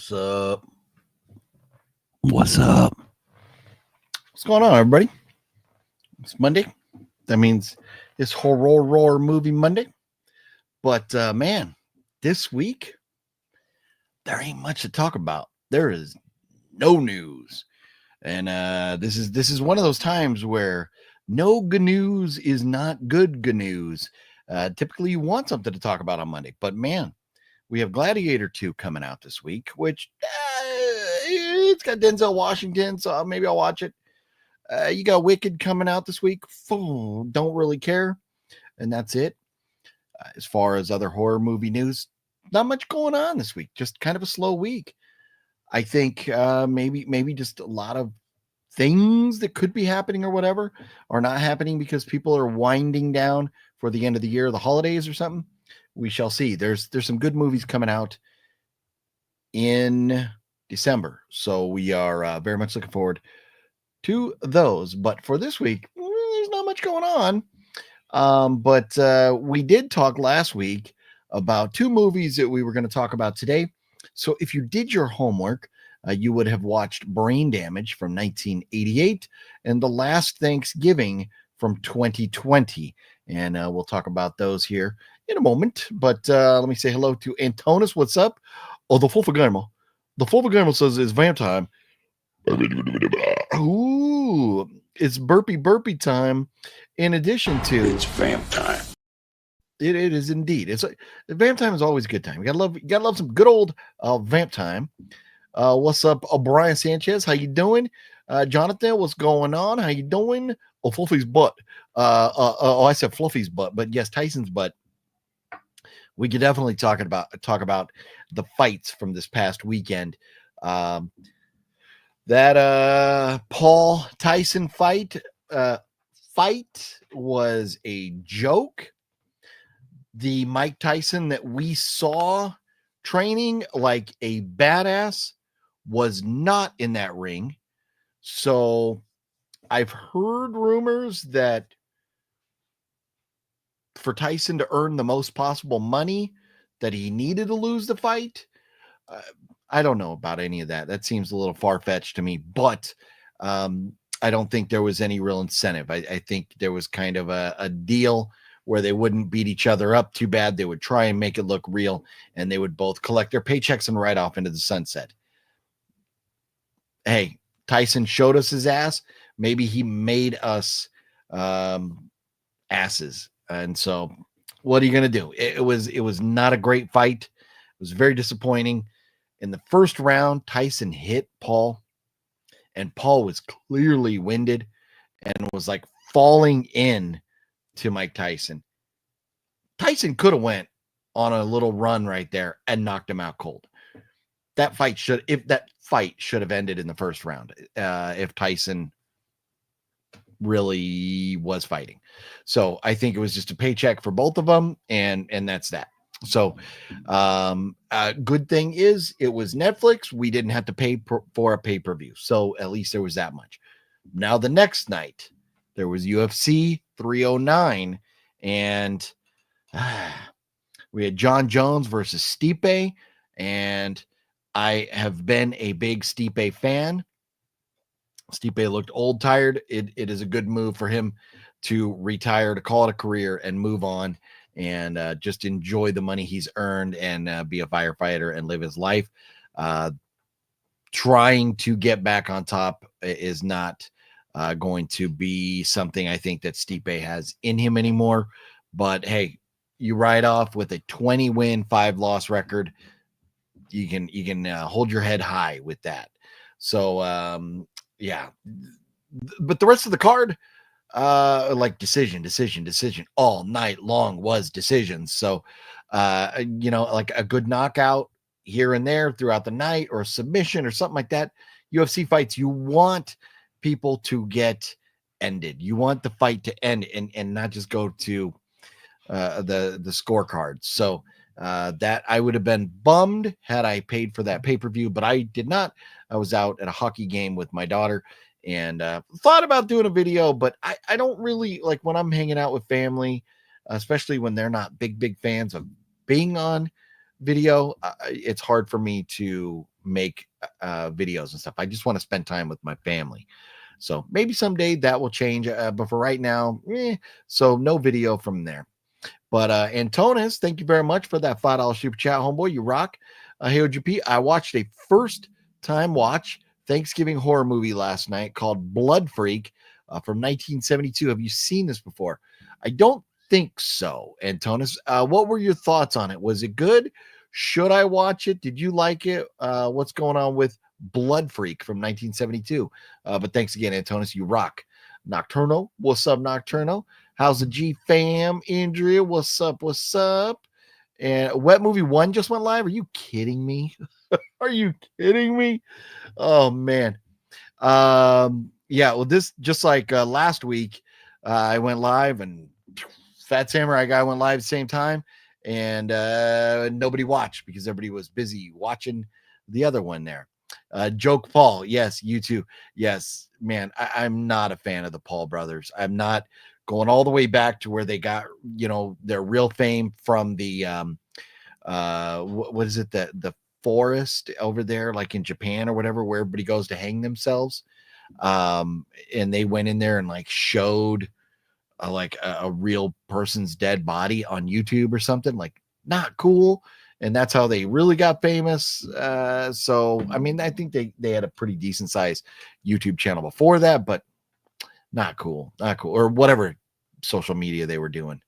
What's up? What's up? What's going on, everybody? It's Monday. That means it's horror movie Monday. But man, this week there ain't much to talk about. There is no news, and this is one of those times where no good news is not good news. Typically, you want something to talk about on Monday, but man, we have Gladiator 2 coming out this week, which it's got Denzel Washington, so maybe I'll watch it. You got Wicked coming out this week. Don't really care. And that's it. As far as other horror movie news, not much going on this week. Just kind of a slow week. I think maybe just a lot of things that could be happening or whatever are not happening because people are winding down for the end of the year, the holidays or something. We shall see. There's some good movies coming out in December. So we are very much looking forward to those. But for this week, there's not much going on. But we did talk last week about two movies that we were going to talk about today. So if you did your homework, you would have watched Brain Damage from 1988 and The Last Thanksgiving from 2020. And we'll talk about those here in a moment. But let me say hello to Antonis. What's up? Oh, the Fulfa Gamer. The Fulfa Gamer says it's vamp time. Ooh, it's burpee time. In addition to it's vamp time. It is indeed. It's vamp time is always a good time. You gotta love some good old vamp time. What's up, Brian Sanchez? How you doing? Jonathan, what's going on? How you doing? Oh, Fluffy's butt. I said Fluffy's butt, but yes, Tyson's butt. We could definitely talk about the fights from this past weekend. That Paul Tyson fight was a joke. The Mike Tyson that we saw training like a badass was not in that ring. So I've heard rumors that for Tyson to earn the most possible money that he needed to lose the fight. I don't know about any of that. That seems a little far-fetched to me, but I don't think there was any real incentive. I think there was kind of a deal where they wouldn't beat each other up too bad. They would try and make it look real, and they would both collect their paychecks and ride off into the sunset. Hey, Tyson showed us his ass. Maybe he made us asses. And so what are you going to do? It was not a great fight. It was very disappointing. In the first round, Tyson hit Paul, and Paul was clearly winded and was like falling in to Mike Tyson. Tyson could have went on a little run right there and knocked him out cold. That fight should have ended in the first round if Tyson really was fighting. So I think it was just a paycheck for both of them, and that's that. So good thing is it was Netflix. We didn't have to pay for a pay-per-view. So at least there was that much. Now the next night there was UFC 309, and we had John Jones versus Stipe, and I have been a big Stipe fan. Stipe looked old, tired. It is a good move for him to retire, to call it a career and move on and just enjoy the money he's earned and be a firefighter and live his life. Trying to get back on top is not going to be something I think that Stipe has in him anymore. But hey, you ride off with a 20-win, 5-loss record. You can hold your head high with that. So yeah, but the rest of the card, like decision all night long was decisions. So like a good knockout here and there throughout the night, or a submission or something like that. UFC fights, you want people to get ended. You want the fight to end and not just go to the scorecards. So that I would have been bummed had I paid for that pay-per-view, but I did not. I was out at a hockey game with my daughter and thought about doing a video, but I don't really like when I'm hanging out with family, especially when they're not big fans of being on video. It's hard for me to make videos and stuff. I just want to spend time with my family. So maybe someday that will change. But for right now, so no video from there. But Antonis, thank you very much for that $5 super chat, homeboy. You rock. Hey, OGP, I watched a first-time watch Thanksgiving horror movie last night called Blood Freak from 1972. Have you seen this before? I don't think so, Antonis. What were your thoughts on it? Was it good? Should I watch it? Did you like it? What's going on with Blood Freak from 1972? But thanks again, Antonis. You rock. Nocturno, what's up, Nocturno? How's the G fam? Andrea, what's up? What's up? And Wet Movie 1 just went live. Are you kidding me? Are you kidding me? Oh man. Yeah, well, this just like last week, I went live and Fat Samurai guy went live at the same time, and nobody watched because everybody was busy watching the other one there. Joke Paul, yes, you too. Yes, man, I'm not a fan of the Paul brothers. I'm not going all the way back to where they got, their real fame from the what is it, the forest over there, like in Japan or whatever, where everybody goes to hang themselves. And they went in there and like showed like a real person's dead body on YouTube or something. Like, not cool. And that's how they really got famous. So I mean, I think they had a pretty decent sized YouTube channel before that, but not cool, or whatever social media they were doing.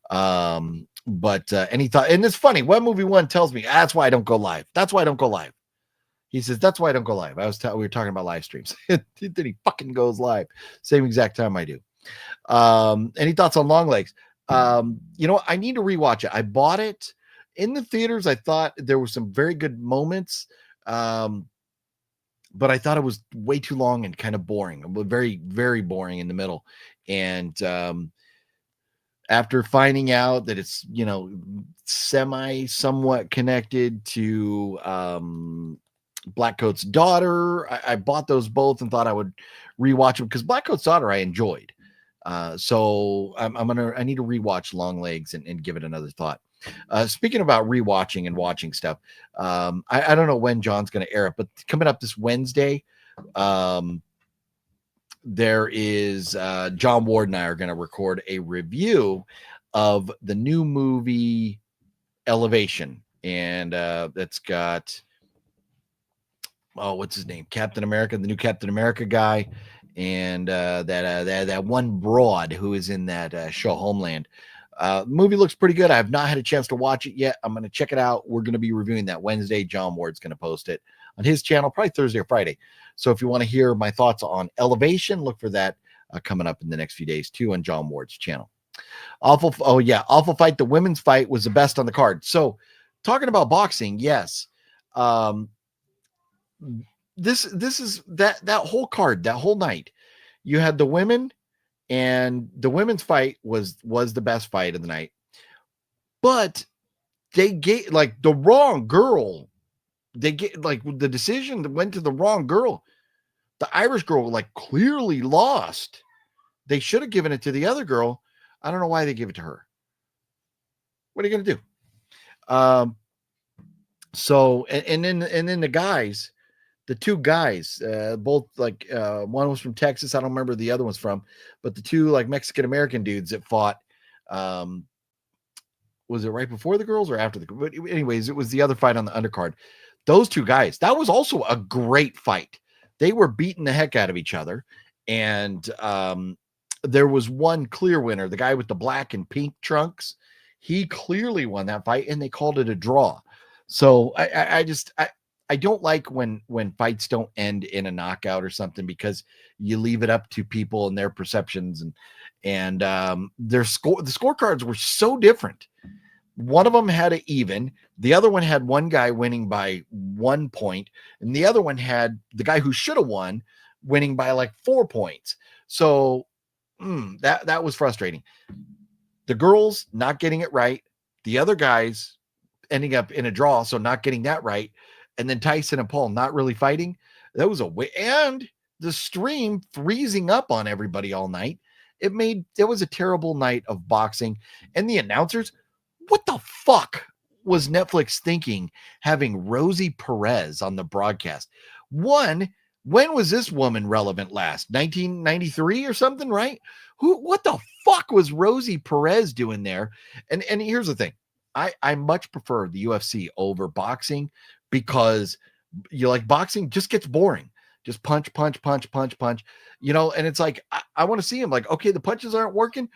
But any thought, and it's funny, Web Movie 1 tells me that's why I don't go live. That's why I don't go live. He says that's why I don't go live. We were talking about live streams. Then he fucking goes live same exact time I do. Any thoughts on Long Legs? I need to rewatch it. I bought it in the theaters. I thought there were some very good moments, but I thought it was way too long and kind of boring. Very, very boring in the middle. And after finding out that it's, somewhat connected to Blackcoat's Daughter, I bought those both and thought I would rewatch them because Blackcoat's Daughter I enjoyed. So I need to rewatch Long Legs and give it another thought. Speaking about rewatching and watching stuff, I don't know when John's going to air it, but coming up this Wednesday, there is John Ward and I are going to record a review of the new movie Elevation, and that's got what's his name, Captain America, the new Captain America guy, and that one broad who is in that show Homeland. Movie looks pretty good. I have not had a chance to watch it yet. I'm going to check it out. We're going to be reviewing that Wednesday. John Ward's going to post it on his channel, probably Thursday or Friday. So if you want to hear my thoughts on Elevation, look for that coming up in the next few days too on John Ward's channel. Awful Fight. The women's fight was the best on the card. So talking about boxing, yes. This is that whole card, that whole night. You had the women, and the women's fight was the best fight of the night. But they gave like the wrong girl. They get like the decision that went to the wrong girl. The Irish girl like clearly lost. They should have given it to the other girl. I don't know why they give it to her. What are you going to do? So and then the guys, the two guys, both like one was from Texas. I don't remember the other one's from, but the two like Mexican American dudes that fought. Was it right before the girls or after the? But anyways, it was the other fight on the undercard. Those two guys, that was also a great fight. They were beating the heck out of each other. And there was one clear winner, the guy with the black and pink trunks. He clearly won that fight, and they called it a draw. So I don't like when fights don't end in a knockout or something, because you leave it up to people and their perceptions, and the scorecards were so different. One of them had an even, the other one had one guy winning by 1 point, and the other one had the guy who should have won winning by like 4 points. So that was frustrating. The girls not getting it right, the other guys ending up in a draw, so not getting that right, and then Tyson and Paul not really fighting. That was a way, and the stream freezing up on everybody all night. It was a terrible night of boxing, and the announcers, what the fuck? was Netflix thinking having Rosie Perez on the broadcast? One, when was this woman relevant last? 1993 or something, right? What the fuck was Rosie Perez doing there? And here's the thing. I much prefer the UFC over boxing because you like boxing just gets boring. Just punch, punch, punch, punch, punch, and it's like, I want to see him like, okay, the punches aren't working.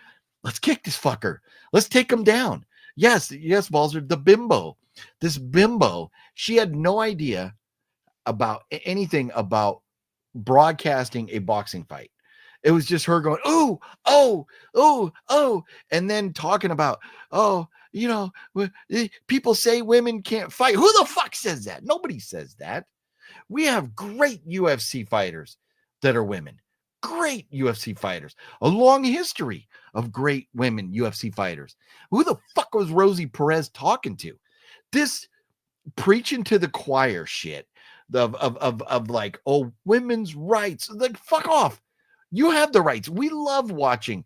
Let's kick this fucker. Let's take him down. Yes, Balzer, this bimbo, she had no idea about anything about broadcasting a boxing fight. It was just her going, oh, oh, oh, oh, and then talking about, oh, people say women can't fight. Who the fuck says that? Nobody says that. We have great UFC fighters that are women. Great UFC fighters. A long history of great women UFC fighters. Who the fuck was Rosie Perez talking to? This preaching to the choir shit of like, oh, women's rights. Like, fuck off. You have the rights. We love watching,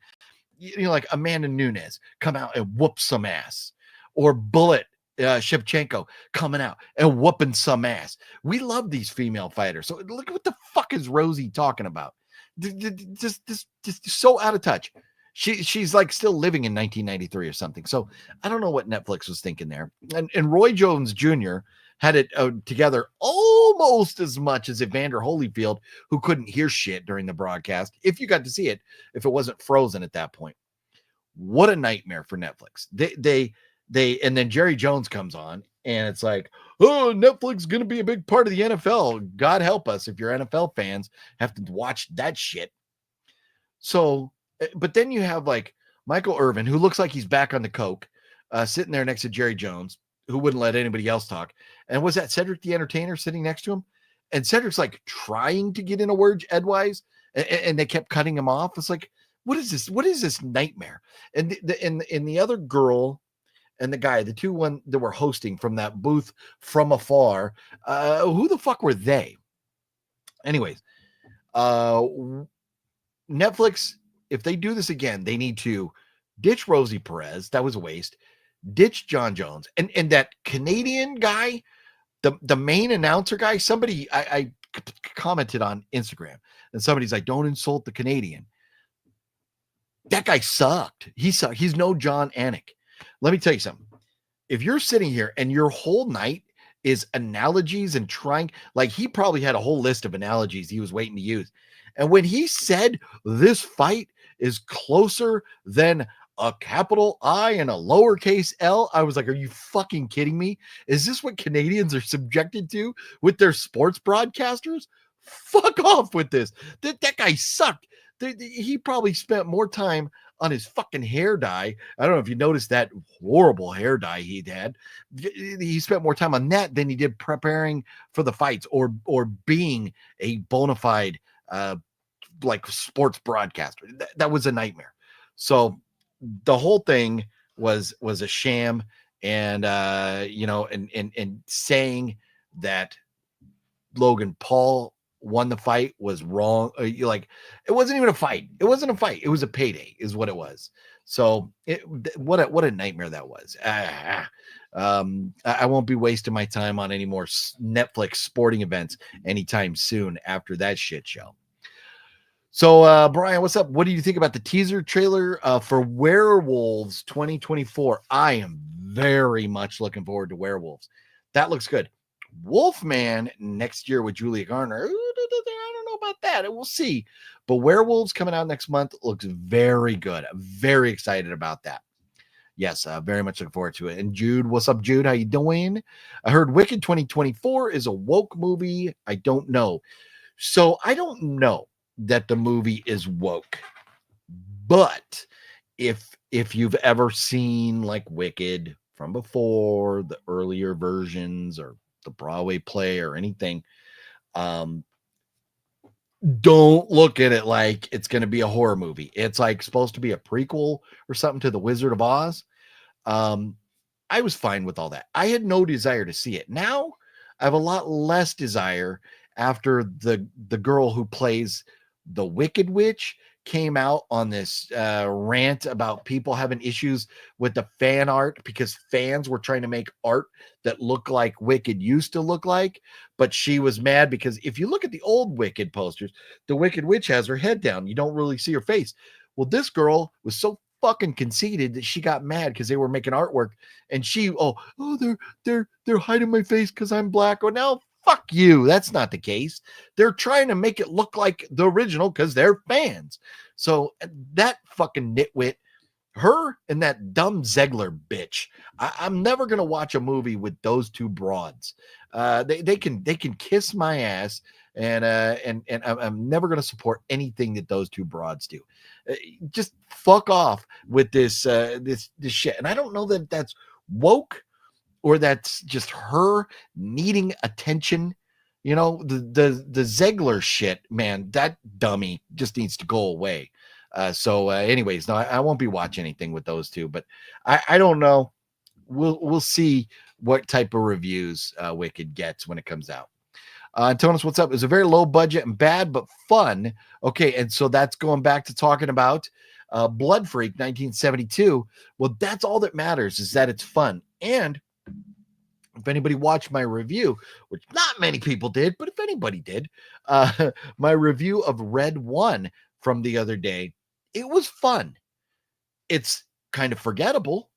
like Amanda Nunes come out and whoop some ass, or Bulleit Shevchenko coming out and whooping some ass. We love these female fighters. So look, what the fuck is Rosie talking about? Just so out of touch. She's like still living in 1993 or something. So I don't know what Netflix was thinking there. And Roy Jones Jr. had it together almost as much as Evander Holyfield, who couldn't hear shit during the broadcast. If you got to see it, if it wasn't frozen at that point. What a nightmare for Netflix. They and then Jerry Jones comes on and it's like, oh, Netflix is going to be a big part of the NFL. God help us if you're NFL fans have to watch that shit. So, but then you have like Michael Irvin, who looks like he's back on the coke, sitting there next to Jerry Jones, who wouldn't let anybody else talk. And was that Cedric the Entertainer sitting next to him? And Cedric's like trying to get in a word edgewise, and they kept cutting him off. It's like, what is this? What is this nightmare? And the other girl and the guy, the two one that were hosting from that booth from afar, who the fuck were they? Anyways, Netflix, if they do this again, they need to ditch Rosie Perez. That was a waste. Ditch John Jones. And that Canadian guy, the main announcer guy, somebody I commented on Instagram, and somebody's like, don't insult the Canadian. That guy sucked. He sucked. He's no John Anik. Let me tell you something. If you're sitting here and your whole night is analogies and trying, like he probably had a whole list of analogies he was waiting to use. And when he said this fight is closer than a capital I and a lowercase L, I was like, are you fucking kidding me? Is this what Canadians are subjected to with their sports broadcasters? Fuck off with this. That guy sucked. He probably spent more time on his fucking hair dye. I don't know if you noticed that horrible hair dye he'd had. He spent more time on that than he did preparing for the fights or being a bona fide like sports broadcaster. That was a nightmare. So the whole thing was a sham, and and saying that Logan Paul won the fight was wrong. You like, it wasn't even a fight. It wasn't a fight. It was a payday, is what it was. So what a nightmare that was. I won't be wasting my time on any more Netflix sporting events anytime soon after that shit show. So, Brian, what's up? What do you think about the teaser trailer for Werewolves 2024? I am very much looking forward to Werewolves. That looks good. Wolfman next year with Julia Garner. I don't know about that. We'll see. But Werewolves coming out next month looks very good. I'm very excited about that. Yes, very much looking forward to it. And Jude, what's up, Jude? How you doing? I heard Wicked 2024 is a woke movie. I don't know. So I don't know that the movie is woke. But if you've ever seen like Wicked from before, the earlier versions or the Broadway play or anything, don't look at it like it's going to be a horror movie. It's like supposed to be a prequel or something to The Wizard of Oz. I was fine with all that. I had no desire to see it. Now I have a lot less desire after the girl who plays the Wicked Witch came out on this rant about people having issues with the fan art because fans were trying to make art that looked like Wicked used to look like. But she was mad because if you look at the old Wicked posters, the Wicked Witch has her head down. You don't really see her face. Well, this girl was so fucking conceited that she got mad because they were making artwork, and she, they're hiding my face because I'm black. Oh, now fuck you. That's not the case. They're trying to make it look like the original because they're fans. So that fucking nitwit, her and that dumb Zegler bitch. I'm never gonna watch a movie with those two broads. They can kiss my ass, and I'm never gonna support anything that those two broads do. Just fuck off with this this shit. And I don't know that that's woke or that's just her needing attention. You know, the Zegler shit, man, that dummy just needs to go away. Anyways, no, I won't be watching anything with those two, but I don't know. We'll see what type of reviews Wicked gets when it comes out. Antonis, what's up? It was a very low budget and bad, but fun. Okay, and so that's going back to talking about Blood Freak 1972. Well, that's all that matters is that it's fun. And if anybody watched my review, which not many people did, but if anybody did, my review of Red One from the other day, it was fun. It's kind of forgettable.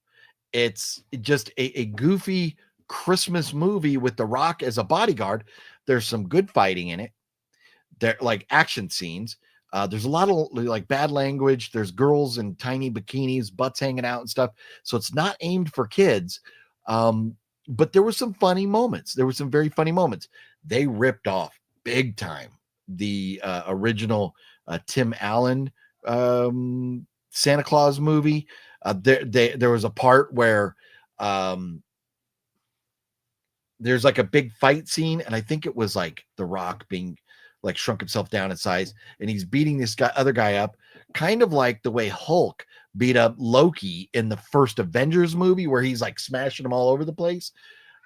It's just a goofy Christmas movie with The Rock as a bodyguard. There's some good fighting in it. There, like action scenes. There's a lot of like bad language. There's girls in tiny bikinis, butts hanging out and stuff. So it's not aimed for kids. But there were some funny moments. There were some very funny moments. They ripped off big time the original Tim Allen Santa Claus movie. There was a part where there's like a big fight scene, and I think it was like The Rock being like shrunk himself down in size, and he's beating this other guy up, kind of like the way Hulk beat up Loki in the first Avengers movie, where he's like smashing them all over the place.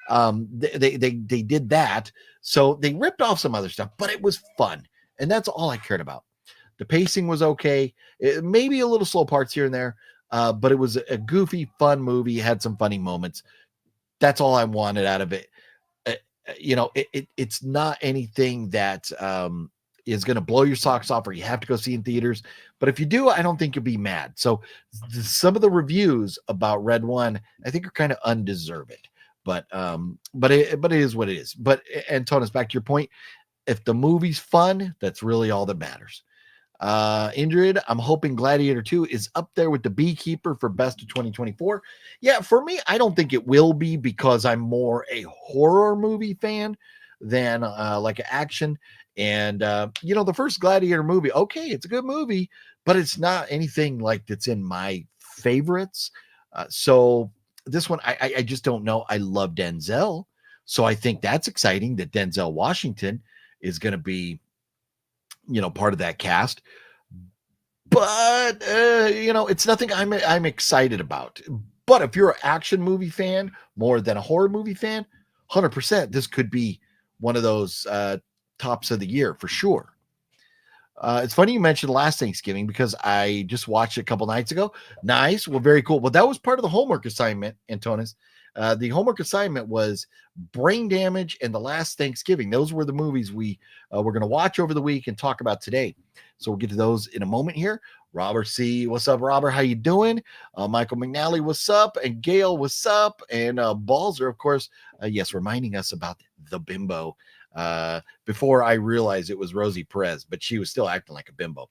They did that, so they ripped off some other stuff, but it was fun, and that's all I cared about. The pacing was okay, maybe a little slow parts here and there, but it was a goofy, fun movie. Had some funny moments. That's all I wanted out of it. It's not anything that is going to blow your socks off or you have to go see in theaters. But if you do, I don't think you'll be mad. So some of the reviews about Red One, I think, are kind of undeserved. But it is what it is. But Antonis, back to your point, if the movie's fun, that's really all that matters. Indrid, I'm hoping Gladiator 2 is up there with The Beekeeper for best of 2024. Yeah, for me, I don't think it will be because I'm more a horror movie fan than like an action. And the first Gladiator movie, okay, it's a good movie, but it's not anything like that's in my favorites. So this one, I just don't know. I love Denzel, so I think that's exciting that Denzel Washington is going to be part of that cast. But it's nothing I'm excited about. But if you're an action movie fan more than a horror movie fan, 100%, this could be one of those tops of the year for sure. It's funny you mentioned last Thanksgiving because I just watched it a couple nights ago. Nice. Well, very cool. Well, that was part of the homework assignment, Antonis. The homework assignment was Brain Damage and The Last Thanksgiving. Those were the movies we were going to watch over the week and talk about today. So we'll get to those in a moment here. Robert C. What's up, Robert? How you doing? Michael McNally, what's up? And Gale, what's up? And Balzer, of course, yes, reminding us about the bimbo before I realized it was Rosie Perez, but she was still acting like a bimbo.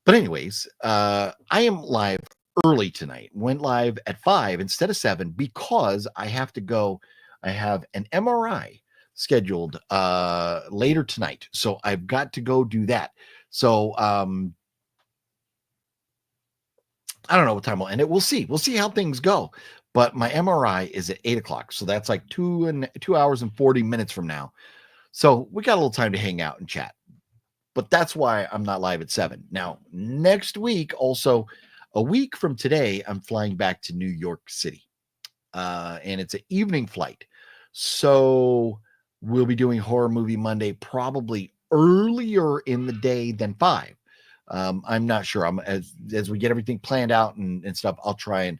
But anyways, I am live early tonight. Went live at 5 instead of 7 because I have to go. I have an MRI scheduled later tonight, so I've got to go do that. So I don't know what time we'll end it. We'll see. We'll see how things go. But my MRI is at 8 o'clock, so that's like 2 hours and 40 minutes from now. So we got a little time to hang out and chat. But that's why I'm not live at 7. Now, next week, also a week from today, I'm flying back to New York City. And it's an evening flight. So we'll be doing Horror Movie Monday probably earlier in the day than 5. I'm not sure. As we get everything planned out and stuff, I'll try and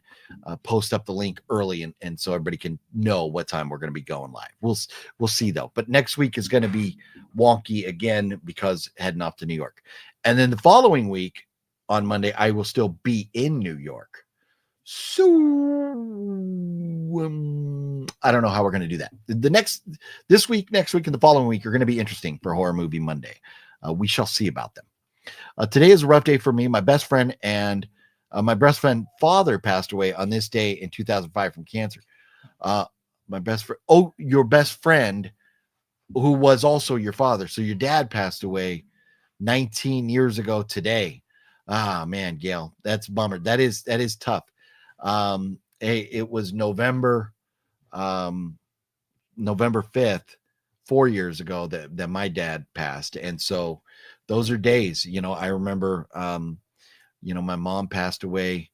post up the link early and so everybody can know what time we're going to be going live. We'll see though. But next week is going to be wonky again because heading off to New York, and then the following week on Monday I will still be in New York. So I don't know how we're going to do that. Next week, and the following week are going to be interesting for Horror Movie Monday. We shall see about them. Today is a rough day for me. My best friend father passed away on this day in 2005 from cancer. My best friend. Oh, your best friend, who was also your father. So your dad passed away 19 years ago today. Ah, man, Gale, that's a bummer. That is tough. It was November 5th, 4 years ago that my dad passed. And so those are days, I remember, my mom passed away,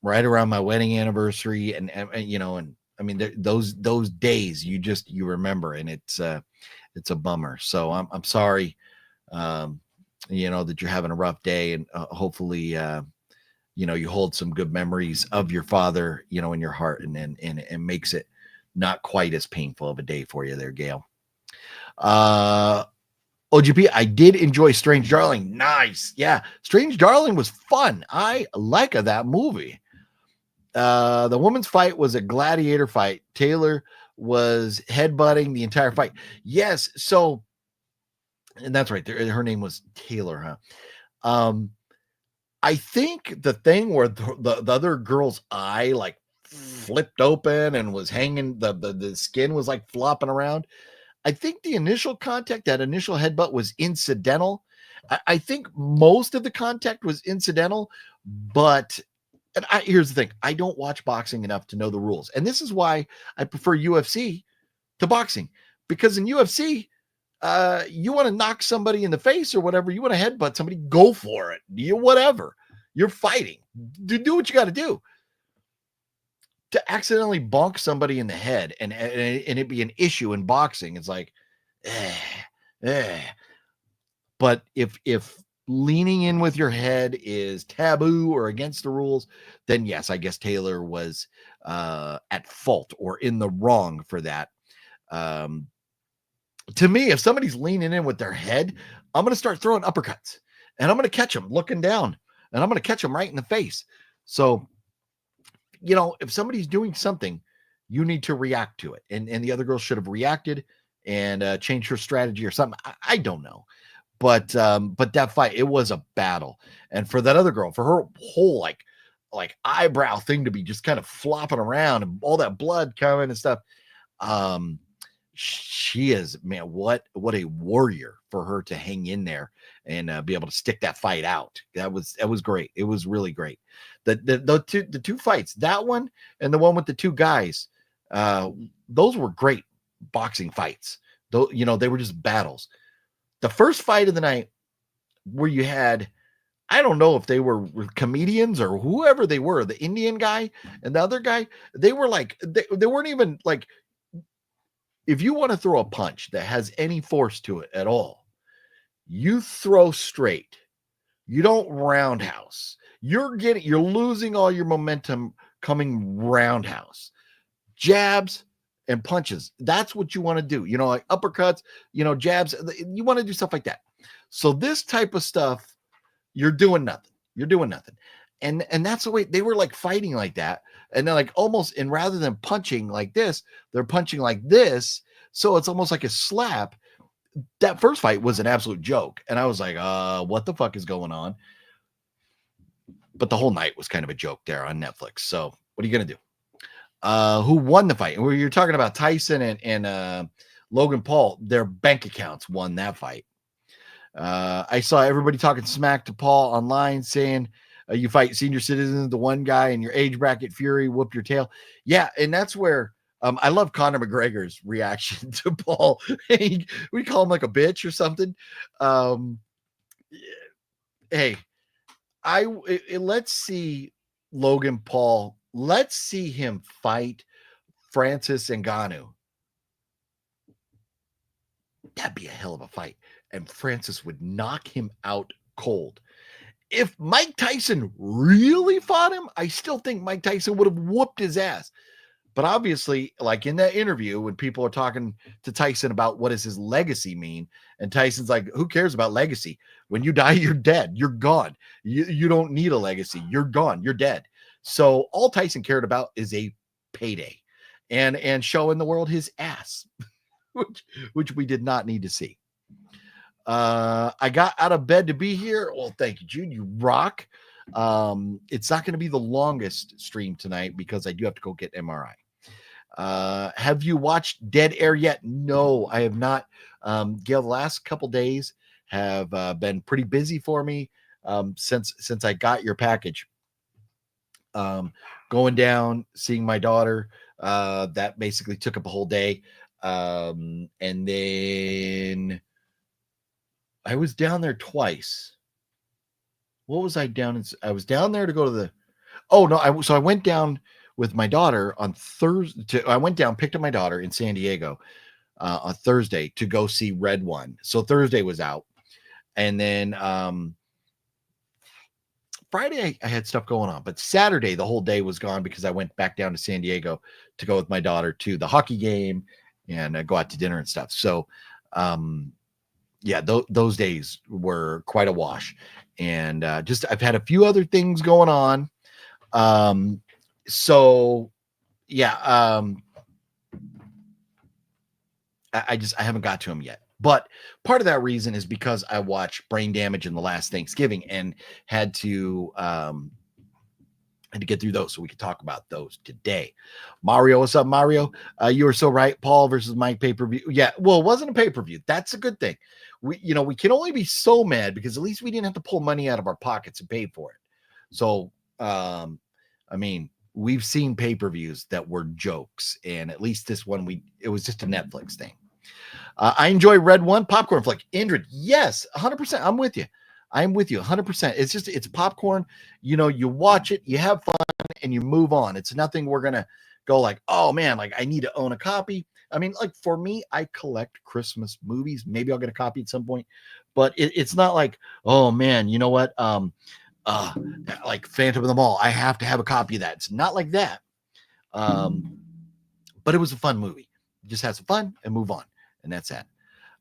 right around my wedding anniversary. And I mean, those days you remember, and it's a bummer. So I'm sorry, that you're having a rough day, and hopefully, you hold some good memories of your father, in your heart, and it makes it not quite as painful of a day for you there, Gale. OGP, I did enjoy Strange Darling. Nice. Yeah. Strange Darling was fun. I like that movie. The woman's fight was a gladiator fight. Taylor was headbutting the entire fight. Yes. So, and that's right. Her name was Taylor, huh? I think the thing where the other girl's eye like flipped open and was hanging, the skin was like flopping around. I think the initial contact, that initial headbutt, was incidental. I think most of the contact was incidental, but here's the thing. I don't watch boxing enough to know the rules. And this is why I prefer UFC to boxing, because in UFC, you want to knock somebody in the face or whatever, you want to headbutt somebody, go for it. Whatever. You're fighting. Do what you got to do. To accidentally bonk somebody in the head and it be an issue in boxing, it's like, But if leaning in with your head is taboo or against the rules, then yes, I guess Taylor was at fault or in the wrong for that. To me, if somebody's leaning in with their head, I'm going to start throwing uppercuts, and I'm going to catch them looking down, and I'm going to catch them right in the face. So, if somebody's doing something, you need to react to it. And the other girl should have reacted and changed her strategy or something. I don't know. But that fight, it was a battle. And for that other girl, for her whole like eyebrow thing to be just kind of flopping around and all that blood coming and stuff. She is, man, what a warrior for her to hang in there and be able to stick that fight out. That was great. It was really great. The two fights, that one and the one with the two guys, those were great boxing fights. Though, they were just battles. The first fight of the night, where you had, I don't know if they were comedians or whoever they were, the Indian guy and the other guy, they were like, they weren't even like, if you want to throw a punch that has any force to it at all, you throw straight. You don't roundhouse. You're losing all your momentum coming roundhouse. Jabs and punches. That's what you want to do. Like uppercuts, jabs. You want to do stuff like that. So this type of stuff, you're doing nothing. You're doing nothing. And that's the way they were like fighting like that. And then like almost, and rather than punching like this, they're punching like this. So it's almost like a slap. That first fight was an absolute joke. And I was like, what the fuck is going on? But the whole night was kind of a joke there on Netflix. So what are you going to do? Who won the fight? Where you're talking about Tyson and Logan Paul, their bank accounts won that fight. I saw everybody talking smack to Paul online saying, you fight senior citizens, the one guy in your age bracket, Fury, whoop your tail. Yeah, and that's where I love Conor McGregor's reaction to Paul. We call him like a bitch or something. Hey, let's see Logan Paul. Let's see him fight Francis Ngannou. That'd be a hell of a fight. And Francis would knock him out cold. If Mike Tyson really fought him, I still think Mike Tyson would have whooped his ass. But obviously, like in that interview, when people are talking to Tyson about what does his legacy mean, and Tyson's like, who cares about legacy? When you die, you're dead. You're gone. You don't need a legacy. You're gone. You're dead. So all Tyson cared about is a payday and showing the world his ass, which we did not need to see. I got out of bed to be here. Well, thank you, Jude. You rock. It's not going to be the longest stream tonight because I do have to go get MRI. Have you watched Dead Air yet? No, I have not. Gale, the last couple days have been pretty busy for me since I got your package. Going down, seeing my daughter, that basically took up a whole day. And then I was down there twice. What was I down in? I was down there to go to the. Oh no! So I went down with my daughter on Thursday. I went down, picked up my daughter in San Diego on Thursday to go see Red One. So Thursday was out, and then Friday I had stuff going on, but Saturday the whole day was gone because I went back down to San Diego to go with my daughter to the hockey game and go out to dinner and stuff. So, yeah, those days were quite a wash. And just I've had a few other things going on. So yeah, I haven't got to him yet. But part of that reason is because I watched Brain Damage in the last Thanksgiving and had to get through those so we could talk about those today. Mario, what's up, Mario? You were so right. Paul versus Mike pay-per-view. Yeah, well, it wasn't a pay-per-view. That's a good thing. We can only be so mad because at least we didn't have to pull money out of our pockets and pay for it. So, I mean, we've seen pay-per-views that were jokes, and at least this one, it was just a Netflix thing. I enjoy Red One popcorn flick. Indrid, yes, 100%. I'm with you. I'm with you 100%. It's popcorn. You watch it, you have fun, and you move on. It's nothing we're going to go like, oh man, like I need to own a copy. I mean, like for me, I collect Christmas movies. Maybe I'll get a copy at some point, but it's not like, oh man, you know what? Like Phantom of the Mall, I have to have a copy of that. It's not like that. But it was a fun movie. Just have some fun and move on. And that's that.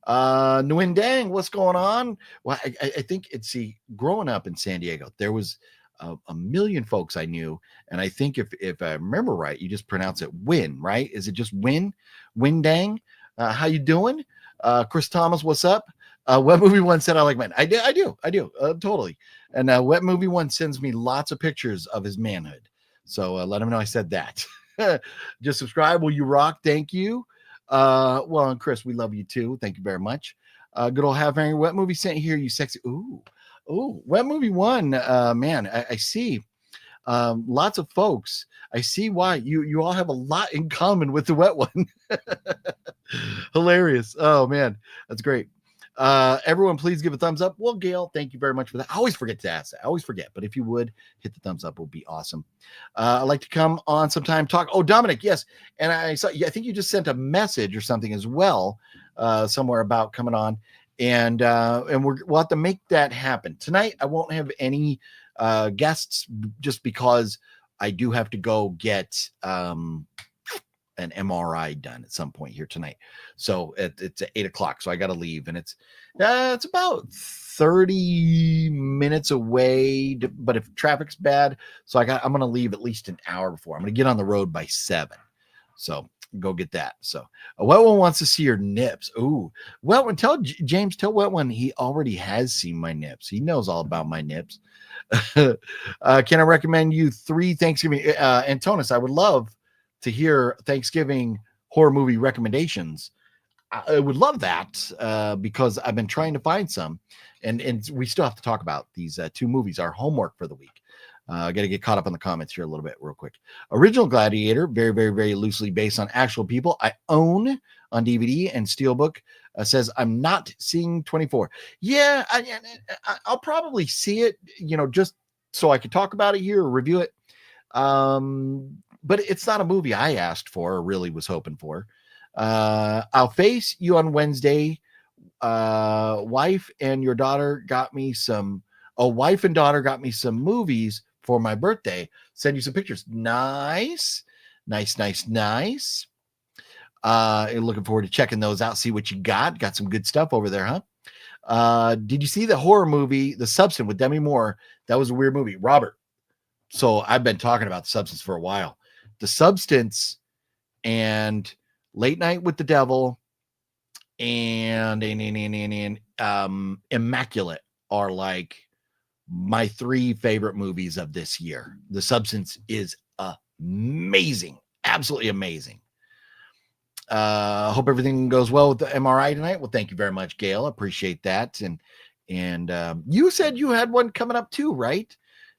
Nguyen Dang, what's going on? Well, I think growing up in San Diego, there was a million folks I knew. And I think if I remember right, you just pronounce it Win, right? Is it just Win? Nguyen Dang? How you doing? Chris Thomas, what's up? Wet Movie One said I like men. I do. Totally. And Wet Movie One sends me lots of pictures of his manhood. So let him know I said that. Just subscribe. Will you rock? Thank you. Well, and Chris, we love you too. Thank you very much. Good old Have Harry Wet Movie sent here. You sexy. Ooh, Wet Movie One. Man, I see. Lots of folks. I see why you all have a lot in common with the Wet One. Hilarious. Oh man, that's great. Everyone, please give a thumbs up. Well, Gale, thank you very much for that. I always forget to ask that. I always forget, but if you would hit the thumbs up, it would be awesome. I'd like to come on sometime, talk. Oh, Dominic, yes. And I think you just sent a message or something as well, somewhere about coming on, and we'll have to make that happen tonight. I won't have any guests just because I do have to go get an MRI done at some point here tonight. So it's at 8:00. So I got to leave, and it's about 30 minutes away. But if traffic's bad, so I'm going to leave at least an hour before. I'm going to get on the road by 7. So go get that. So Wet One wants to see your nips. Ooh, Wet One, tell Wet One he already has seen my nips. He knows all about my nips. Can I recommend you 3 Thanksgiving? Antonis, I would love to hear Thanksgiving horror movie recommendations. I would love that because I've been trying to find some, and we still have to talk about these 2 movies, our homework for the week. I got to get caught up on the comments here a little bit real quick. Original Gladiator, very, very, very loosely based on actual people I own on DVD and Steelbook. Says I'm not seeing 24. Yeah, I'll probably see it, just so I could talk about it here or review it. But it's not a movie I asked for or really was hoping for. I'll face you on Wednesday. Wife and your daughter got me some A wife and daughter got me some movies for my birthday. Send you some pictures. Nice. Nice. Looking forward to checking those out. See what you got. Got some good stuff over there, huh? Did you see the horror movie, The Substance with Demi Moore? That was a weird movie. Robert. So I've been talking about The Substance for a while. The Substance and Late Night with the Devil and Immaculate are like my 3 favorite movies of this year. The Substance is amazing. Absolutely amazing. Hope everything goes well with the MRI tonight. Well, thank you very much, Gale. Appreciate that. And you said you had one coming up too, right?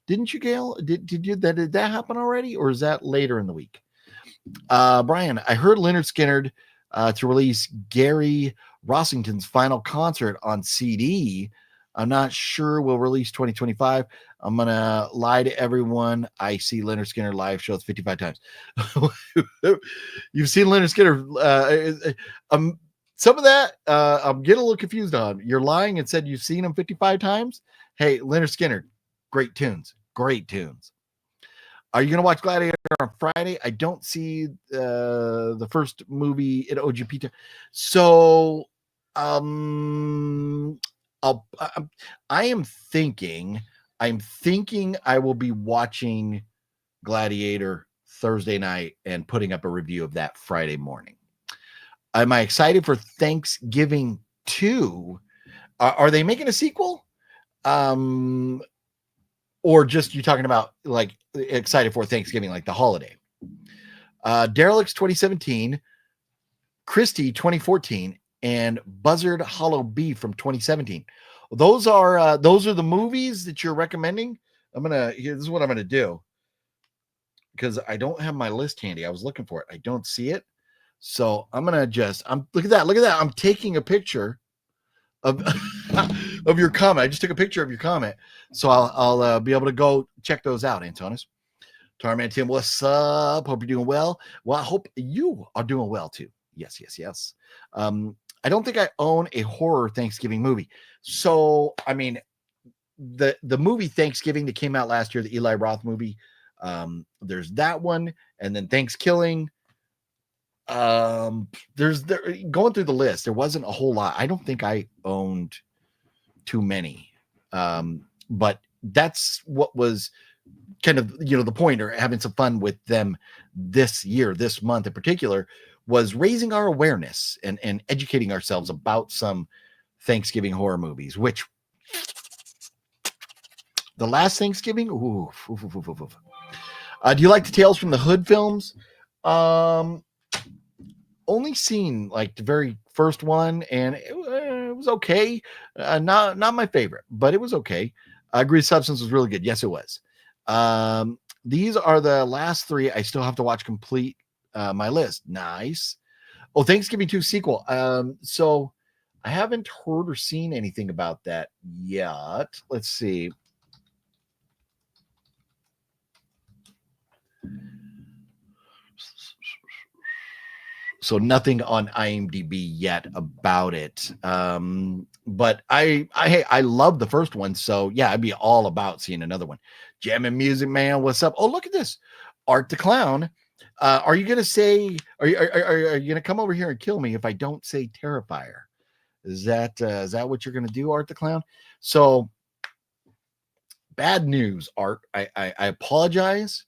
Didn't you, Gale? Did that happen already, or is that later in the week? Brian, I heard Leonard Skinner to release Gary Rossington's final concert on CD. I'm not sure we'll release 2025. I'm going to lie to everyone. I see Leonard Skinner live shows 55 times. You've seen Leonard Skinner. Some of that I'm getting a little confused on. You're lying and said you've seen him 55 times. Hey, Leonard Skinner, great tunes. Are you going to watch Gladiator on Friday? I don't see the first movie at OGP. So I'm thinking I will be watching Gladiator Thursday night and putting up a review of that Friday morning. Am I excited for Thanksgiving 2? Are they making a sequel? Or just you talking about like excited for Thanksgiving, like the holiday? Derelicts 2017, Christie 2014, and Buzzard Hollow Beef from 2017. Those are the movies that you're recommending. This is what I'm gonna do, because I don't have my list handy. I was looking for it. I don't see it. So look at that. I'm taking a picture of of your comment. I just took a picture of your comment. So I'll be able to go check those out, Antonis. Tarman Tim, what's up? Hope you're doing well. Well, I hope you are doing well too. Yes. I don't think I own a horror Thanksgiving movie. So, I mean, the movie Thanksgiving that came out last year, the Eli Roth movie, there's that one, and then Thanksgiving. Going through the list, there wasn't a whole lot. I don't think I owned too many. But that's what was kind of, the point, or having some fun with them this year, this month in particular, was raising our awareness and educating ourselves about some Thanksgiving horror movies, which the last Thanksgiving, do you like the Tales from the Hood films? Only seen like the very first one, and it was okay. Not my favorite, but it was okay. I agree, Substance was really good. Yes, it was. These are the last 3. I still have to watch complete my list. Nice. Oh, Thanksgiving 2 sequel. So I haven't heard or seen anything about that yet. Let's see. So nothing on IMDb yet about it. But I love the first one. So yeah, I'd be all about seeing another one. Jamming Music Man, what's up? Oh, look at this. Art the Clown. Are you gonna say? Are you gonna come over here and kill me if I don't say Terrifier? Is that what you're gonna do, Art the Clown? So bad news, Art. I apologize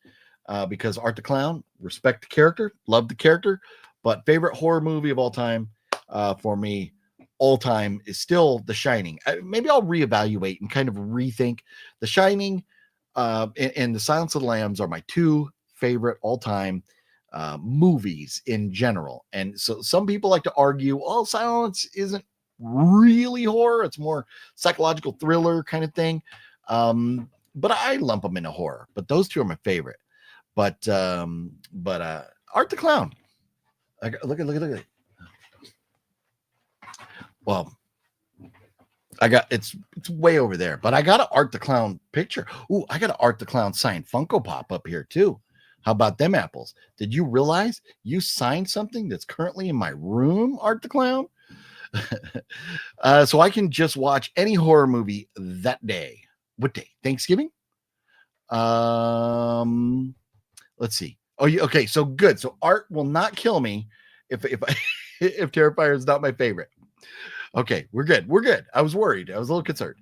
because Art the Clown, respect the character, love the character, but favorite horror movie of all time for me, all time, is still The Shining. Maybe I'll reevaluate and kind of rethink. The Shining and The Silence of the Lambs are my 2 favorite all-time movies in general. And so some people like to argue, oh, Silence isn't really horror, it's more psychological thriller kind of thing. But I lump them into horror. But those 2 are my favorite. But Art the Clown. Look at it. Well, it's way over there, but I got an Art the Clown picture. Ooh, I got an Art the Clown signed Funko Pop up here too. How about them apples? Did you realize you signed something that's currently in my room, Art the Clown? So I can just watch any horror movie that day. what day? Thanksgiving? Let's see. Oh, okay. So good. So Art will not kill me if if Terrifier is not my favorite. Okay, we're good. We're good. I was worried. I was a little concerned.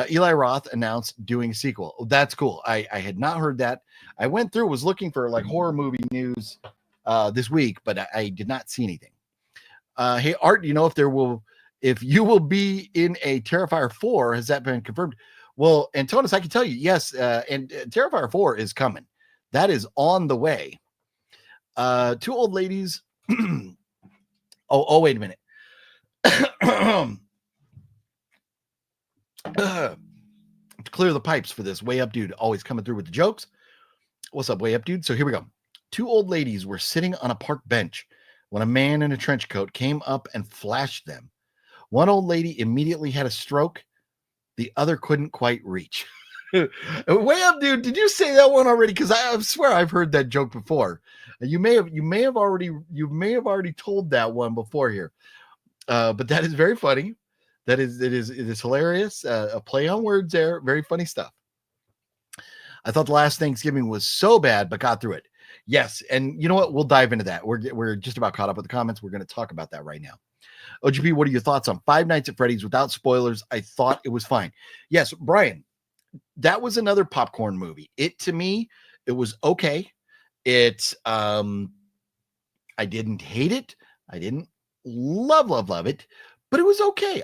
Eli Roth announced doing a sequel. Oh, that's cool. I had not heard that. I went through, was looking for like horror movie news this week, but I did not see anything. Hey, Art, do you know if you will be in a Terrifier 4? Has that been confirmed? Well, Antonis, I can tell you, yes. And Terrifier 4 is coming. That is on the way. Two old ladies. Wait a minute. To clear the pipes for this way up dude, always coming through with the jokes. What's up, way up dude? So here we go. Two old ladies were sitting on a park bench when a man in a trench coat came up and flashed them. One old lady immediately had a stroke. The other couldn't quite reach. Way up dude, did you say that one already? Because I swear I've heard that joke before. You may have already told that one before here. But that is very funny. It is hilarious. A play on words there. Very funny stuff. I thought the last Thanksgiving was so bad, but got through it. Yes, and you know what? We'll dive into that. We're just about caught up with the comments. We're going to talk about that right now. OGP, what are your thoughts on Five Nights at Freddy's? Without spoilers, I thought it was fine. Yes, Brian, that was another popcorn movie. To me, it was okay. I didn't hate it. I didn't love it, but it was okay.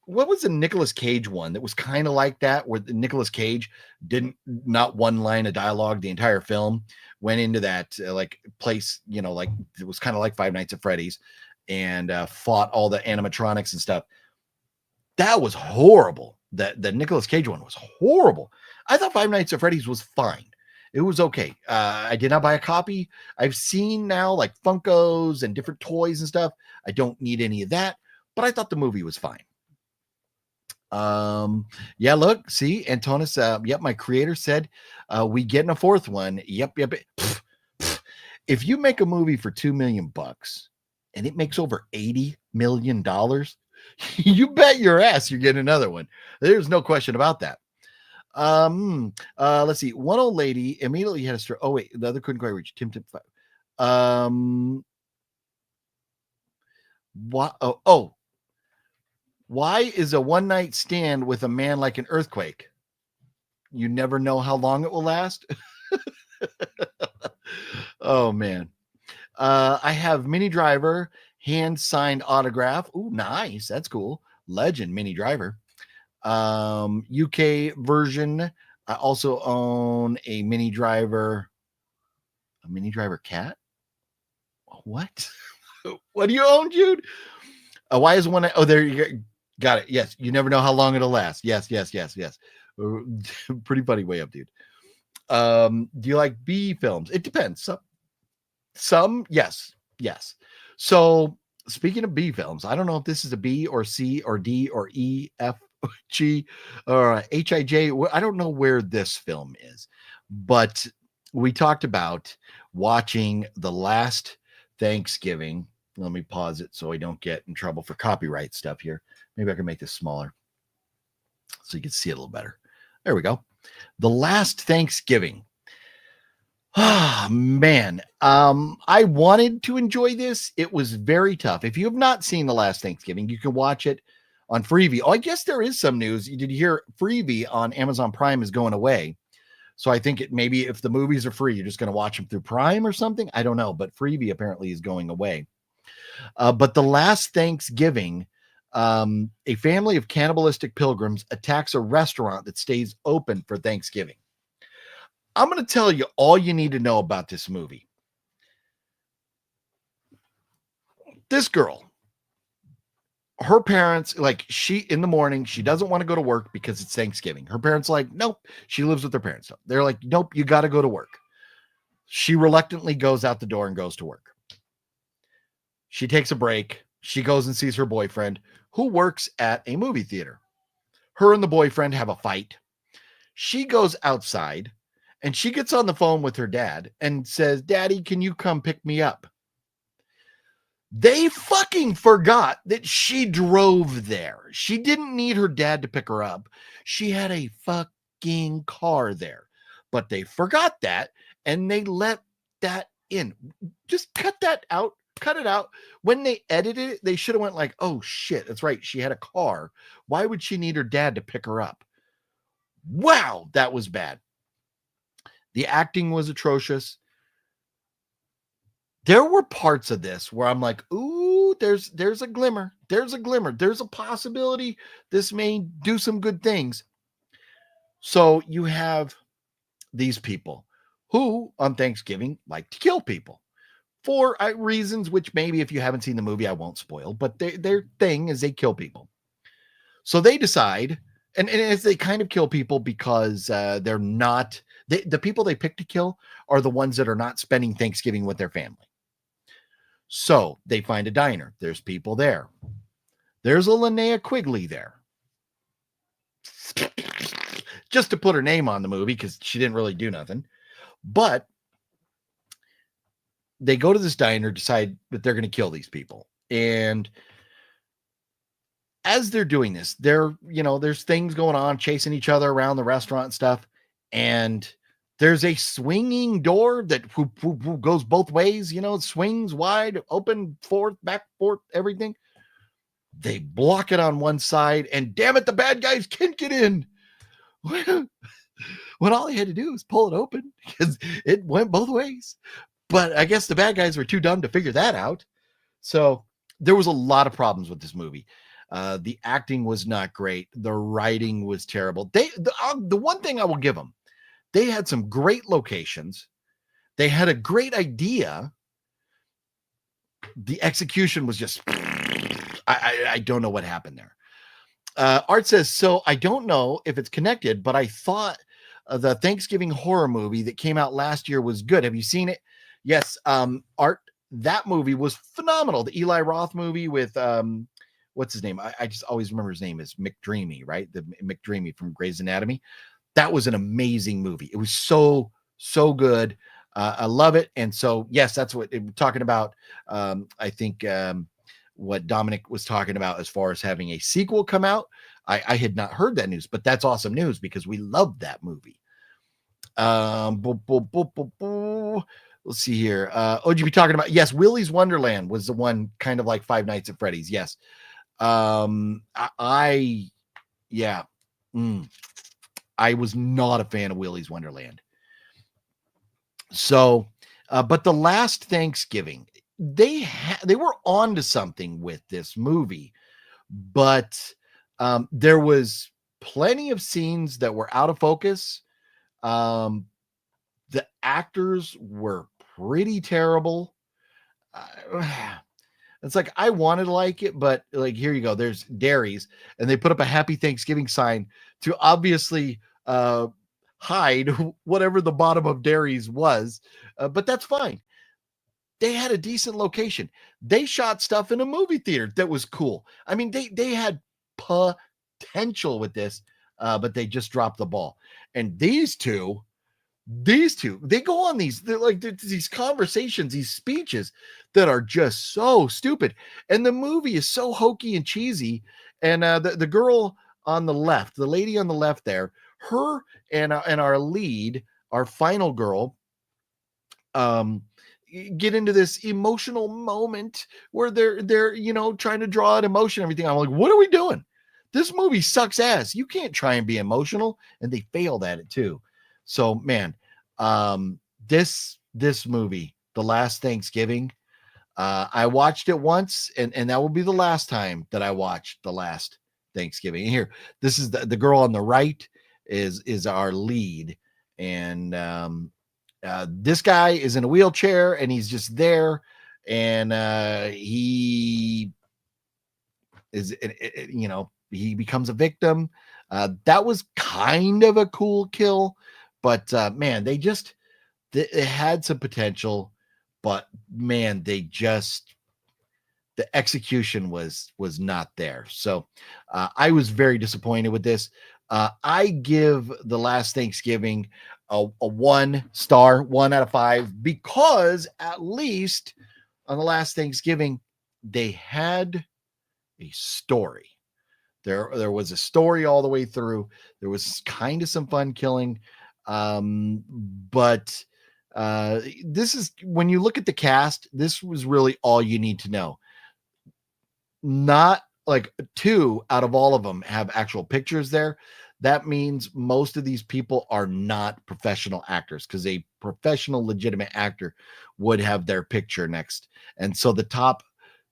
What was the Nicolas Cage one that was kind of like that, where the Nicolas Cage didn't, not one line of dialogue the entire film, went into that like place, like it was kind of like Five Nights at Freddy's, and fought all the animatronics and stuff. That was horrible. The Nicolas Cage one was horrible. I thought Five Nights at Freddy's was fine. It was okay. I did not buy a copy. I've seen now like Funkos and different toys and stuff. I don't need any of that, but I thought the movie was fine. Yeah, look, see, Antonis, yep, my creator said we getting a fourth one. Yep. If you make a movie for $2 million and it makes over $80 million, you bet your ass you're getting another one. There's no question about that. Let's see. One old lady immediately had a stroke. Oh, wait, the other couldn't quite reach. Tim 5. What? Why is a one night stand with a man like an earthquake? You never know how long it will last. Oh man. I have Mini Driver hand signed autograph. Ooh, nice. That's cool. Legend Mini Driver. UK version. I also own a Mini Driver cat. What? What do you own, Jude? Why is one? Oh, there you go. Got it. Yes. You never know how long it'll last. Yes. Pretty funny way up, dude. Do you like B films? It depends. Some, yes. So speaking of B films, I don't know if this is a B or C or D or E, F, G, or H-I-J. I don't know where this film is, but we talked about watching The Last Thanksgiving. Let me pause it so I don't get in trouble for copyright stuff here. Maybe I can make this smaller so you can see it a little better. There we go. The Last Thanksgiving. Ah, man. I wanted to enjoy this. It was very tough. If you have not seen The Last Thanksgiving, you can watch it on Freevee. Oh, I guess there is some news. Did you hear Freevee on Amazon Prime is going away? So I think maybe if the movies are free, you're just going to watch them through Prime or something. I don't know, but Freevee apparently is going away. But The Last Thanksgiving, a family of cannibalistic pilgrims attacks a restaurant that stays open for Thanksgiving. I'm going to tell you all you need to know about this movie. This girl, her parents, like in the morning, she doesn't want to go to work because it's Thanksgiving. Her parents like, nope, she lives with her parents. They're like, nope, you got to go to work. She reluctantly goes out the door and goes to work. She takes a break. She goes and sees her boyfriend who works at a movie theater. Her and the boyfriend have a fight. She goes outside and she gets on the phone with her dad and says, Daddy, can you come pick me up? They fucking forgot that she drove there. She didn't need her dad to pick her up. She had a fucking car there. But they forgot that and they let that in. Just cut that out. Cut it out. When they edited it, they should have went like, oh shit, that's right. She had a car. Why would she need her dad to pick her up? Wow, that was bad. The acting was atrocious. There were parts of this where I'm like, ooh, there's a glimmer. There's a glimmer. There's a possibility this may do some good things. So you have these people who on Thanksgiving like to kill people for reasons which maybe if you haven't seen the movie, I won't spoil, but their thing is they kill people. So they decide, and as they kind of kill people because they're not, the people they pick to kill are the ones that are not spending Thanksgiving with their family. So they find a diner. There's people there. There's a Linnea Quigley there. Just to put her name on the movie because she didn't really do nothing. But they go to this diner, decide that they're going to kill these people. And as they're doing this, there's things going on, chasing each other around the restaurant and stuff. And there's a swinging door that goes both ways, it swings wide, open, forth, back, forth, everything. They block it on one side, and damn it, the bad guys can't get in. When all they had to do was pull it open because it went both ways. But I guess the bad guys were too dumb to figure that out. So there was a lot of problems with this movie. The acting was not great. The writing was terrible. The one thing I will give them, they had some great locations. They had a great idea. The execution was just, I don't know what happened there. Art says, so I don't know if it's connected, but I thought the Thanksgiving horror movie that came out last year was good. Have you seen it? Yes. Art, that movie was phenomenal. The Eli Roth movie with, what's his name? I just always remember his name is McDreamy, right? The McDreamy from Grey's Anatomy. That was an amazing movie. It was so good. I love it. And so, yes, that's what we're talking about. I think what Dominic was talking about as far as having a sequel come out. I had not heard that news, but that's awesome news because we loved that movie. Let's see here. OGB talking about, yes, Willy's Wonderland was the one kind of like Five Nights at Freddy's. Yes. I was not a fan of Willy's Wonderland. So, but the last Thanksgiving, they were on to something with this movie, but there was plenty of scenes that were out of focus. The actors were pretty terrible. It's like, I wanted to like it, but like, here you go. There's dairies, and they put up a Happy Thanksgiving sign to obviously hide whatever the bottom of dairies was. But that's fine. They had a decent location. They shot stuff in a movie theater that was cool. I mean, they had potential with this, but they just dropped the ball. And these two, they go on these conversations, these speeches that are just so stupid. And the movie is so hokey and cheesy. And the girl on the left, the lady on the left there, her and our lead, our final girl, get into this emotional moment where they're trying to draw out emotion and everything. I'm like, what are we doing? This movie sucks ass. You can't try and be emotional. And they failed at it too. So man, this movie, The Last Thanksgiving, I watched it once, and that will be the last time that I watched The Last Thanksgiving. And here, this is the girl on the right is our lead, and this guy is in a wheelchair, and he's just there, and he is, he becomes a victim. That was kind of a cool kill, but man, they had some potential, but man, the execution was not there. So I was very disappointed with this. I give The Last Thanksgiving a 1 star, 1 out of 5, because at least on The Last Thanksgiving, they had a story. There was a story all the way through. There was kind of some fun killing. But this is, when you look at the cast, this was really all you need to know. Not like 2 out of all of them have actual pictures there. That means most of these people are not professional actors, because a professional legitimate actor would have their picture next. And so the top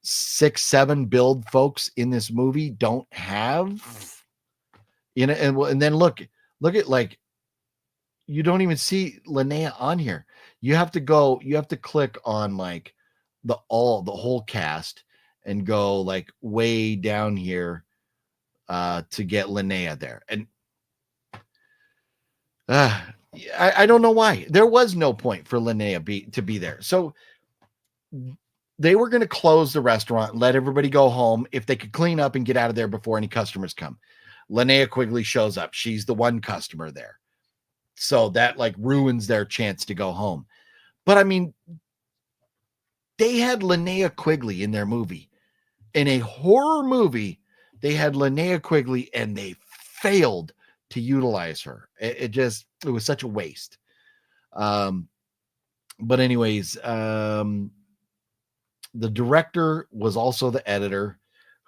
6, 7 build folks in this movie don't have, and then look at, like, you don't even see Linnea on here. You have to click on like the whole cast and go like way down here to get Linnea there. And I don't know why. There was no point for Linnea to be there. So they were going to close the restaurant and let everybody go home if they could clean up and get out of there before any customers come. Linnea Quigley shows up. She's the one customer there. So that like ruins their chance to go home. But I mean, they had Linnea Quigley in their movie. In a horror movie, they had Linnea Quigley and they failed to utilize her. It was such a waste. But anyways, the director was also the editor,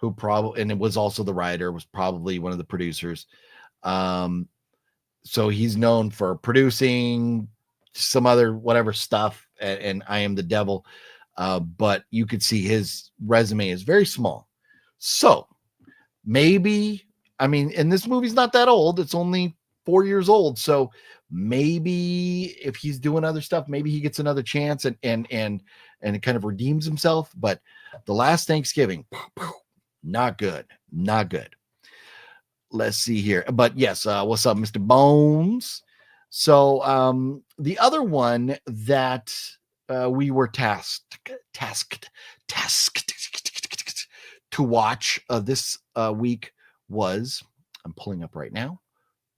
and it was also the writer, was probably one of the producers. So he's known for producing some other whatever stuff, and I Am the Devil. But you could see his resume is very small. So maybe, I mean, and this movie's not that old. It's only 4 years old. So maybe if he's doing other stuff, maybe he gets another chance and it kind of redeems himself. But The Last Thanksgiving, not good. Not good. Let's see here. But yes, what's up, Mr. Bones? So the other one that we were tasked to watch this week was, I'm pulling up right now.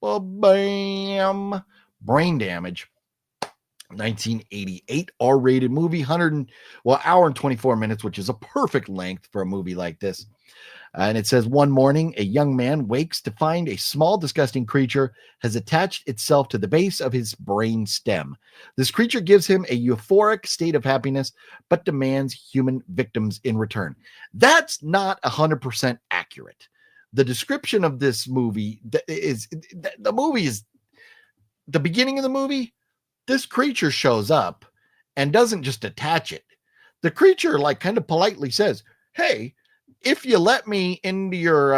Bam! Brain Damage. 1988 R-rated movie, hour and 24 minutes, which is a perfect length for a movie like this. And it says, one morning, a young man wakes to find a small, disgusting creature has attached itself to the base of his brain stem. This creature gives him a euphoric state of happiness, but demands human victims in return. That's not 100% accurate. The description of this movie is the beginning of the movie. This creature shows up and doesn't just attach it. The creature like kind of politely says, hey, if you let me into your,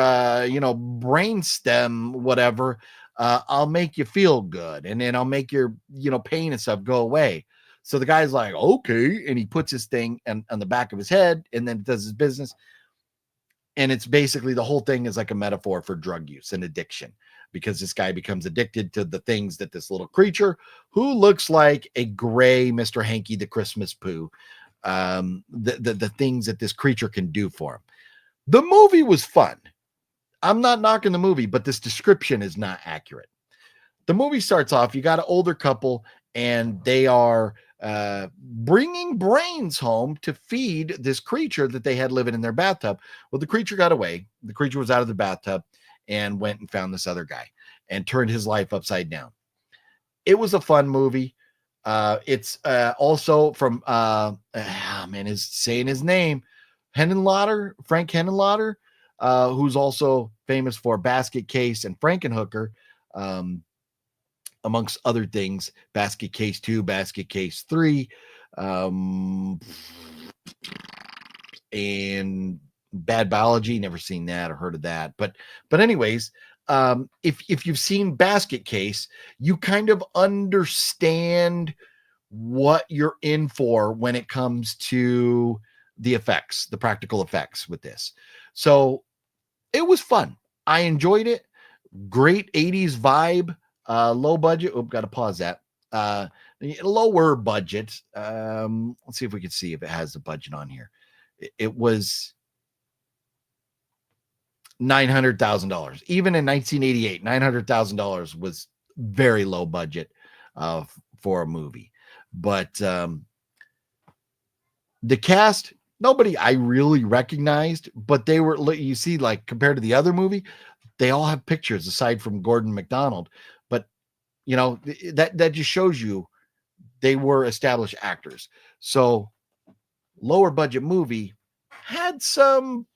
brain stem, whatever, I'll make you feel good. And then I'll make your, pain and stuff go away. So the guy's like, okay. And he puts his thing on the back of his head and then does his business. And it's basically, the whole thing is like a metaphor for drug use and addiction, because this guy becomes addicted to the things that this little creature, who looks like a gray Mr. Hanky the Christmas Pooh, the things that this creature can do for him. The movie was fun. I'm not knocking the movie, but this description is not accurate. The movie starts off, you got an older couple, and they are bringing brains home to feed this creature that they had living in their bathtub. Well, the creature got away. The creature was out of the bathtub and went and found this other guy and turned his life upside down. It was a fun movie. It's also from, is saying his name, Frank Henenlotter, who's also famous for Basket Case and Frankenhooker, amongst other things. Basket Case 2, Basket Case 3, and Bad Biology. Never seen that or heard of that. But anyways, if you've seen Basket Case, you kind of understand what you're in for when it comes to the effects, the practical effects with this. So it was fun. I enjoyed it. Great 80s vibe, low budget. Oh, got to pause that. Lower budget. Let's see if we can see if it has the budget on here. It was $900,000. Even in 1988, $900,000 was very low budget for a movie. But the cast nobody I really recognized, but they were, you see, like compared to the other movie, they all have pictures aside from Gordon McDonald. But that just shows you they were established actors. So lower budget movie had some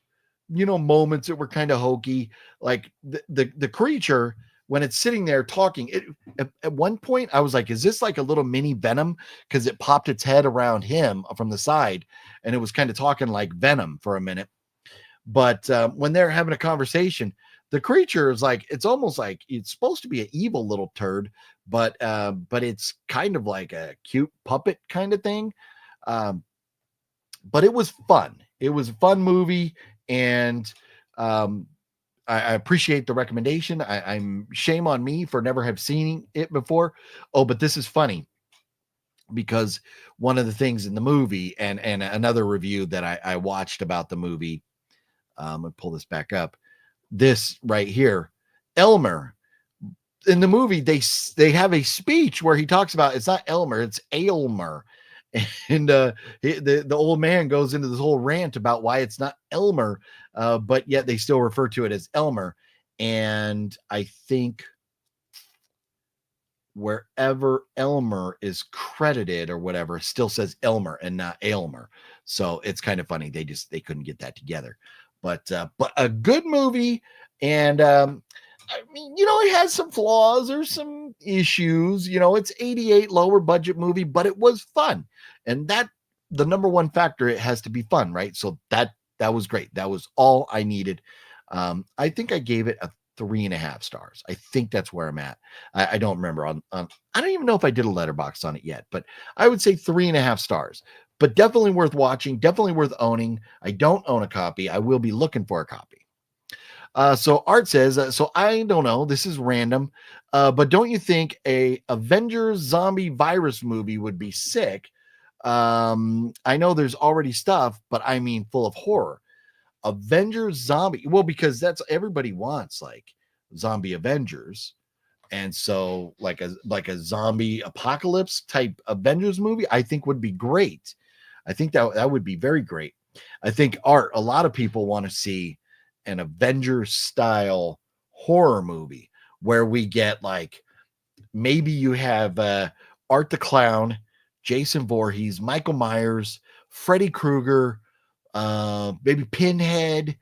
moments that were kind of hokey, like the creature when it's sitting there talking. At one point I was like, is this like a little mini Venom, because it popped its head around him from the side and it was kind of talking like Venom for a minute. But when they're having a conversation, the creature is like, it's almost like it's supposed to be an evil little turd, but it's kind of like a cute puppet kind of thing. But it was fun. It was a fun movie, and I appreciate the recommendation. I'm shame on me for never have seen it before. Oh, but this is funny because one of the things in the movie, and another review that I watched about the movie, I'll pull this back up. This right here, Elmer. In the movie, they have a speech where he talks about, it's not Elmer, it's Aylmer. And the old man goes into this whole rant about why it's not Elmer, but yet they still refer to it as Elmer. And I think wherever Elmer is credited or whatever, it still says Elmer and not Aylmer. So it's kind of funny. They couldn't get that together. But a good movie. And I mean, it has some flaws or some issues. It's 88, lower budget movie, but it was fun. And that, the number one factor, it has to be fun, right? So that was great. That was all I needed. I think I gave it a 3.5 stars. I think that's where I'm at. I don't remember on I don't even know if I did a letterbox on it yet, but I would say 3.5 stars. But definitely worth watching, definitely worth owning. I don't own a copy. I will be looking for a copy. So Art says, so I don't know, this is random, but don't you think a Avengers zombie virus movie would be sick? I know there's already stuff, but I mean full of horror. Avengers zombie, well, because that's everybody wants, like zombie Avengers. And so like a zombie apocalypse type Avengers movie, I think would be great. I think that would be very great. I think Art, a lot of people want to see an Avengers style horror movie where we get, like, maybe you have Art the Clown, Jason Voorhees, Michael Myers, Freddy Krueger, maybe Pinhead,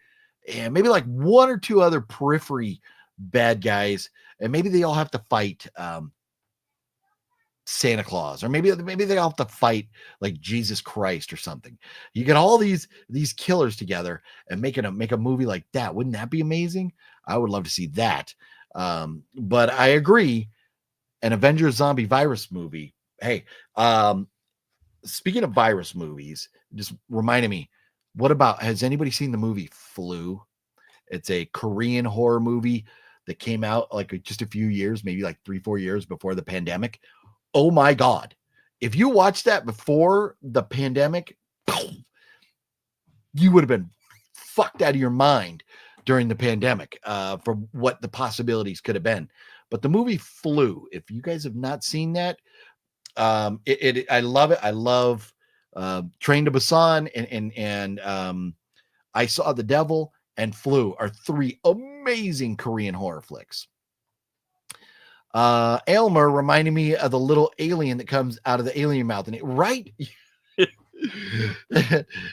and maybe like one or two other periphery bad guys, and maybe they all have to fight Santa Claus, or maybe they all have to fight like Jesus Christ or something. You get all these killers together and make a movie like that. Wouldn't that be amazing? I would love to see that. But I agree, an Avengers zombie virus movie. Hey, speaking of virus movies, just reminded me, what about, has anybody seen the movie Flu? It's a Korean horror movie that came out like just a few years, maybe like 3-4 years before the pandemic. Oh my God. If you watched that before the pandemic, you would have been fucked out of your mind during the pandemic for what the possibilities could have been. But the movie Flu, if you guys have not seen that, I love it. I love Train to Busan and I Saw the Devil and Flu are 3 amazing Korean horror flicks. Aylmer reminded me of the little alien that comes out of the alien mouth, and it right.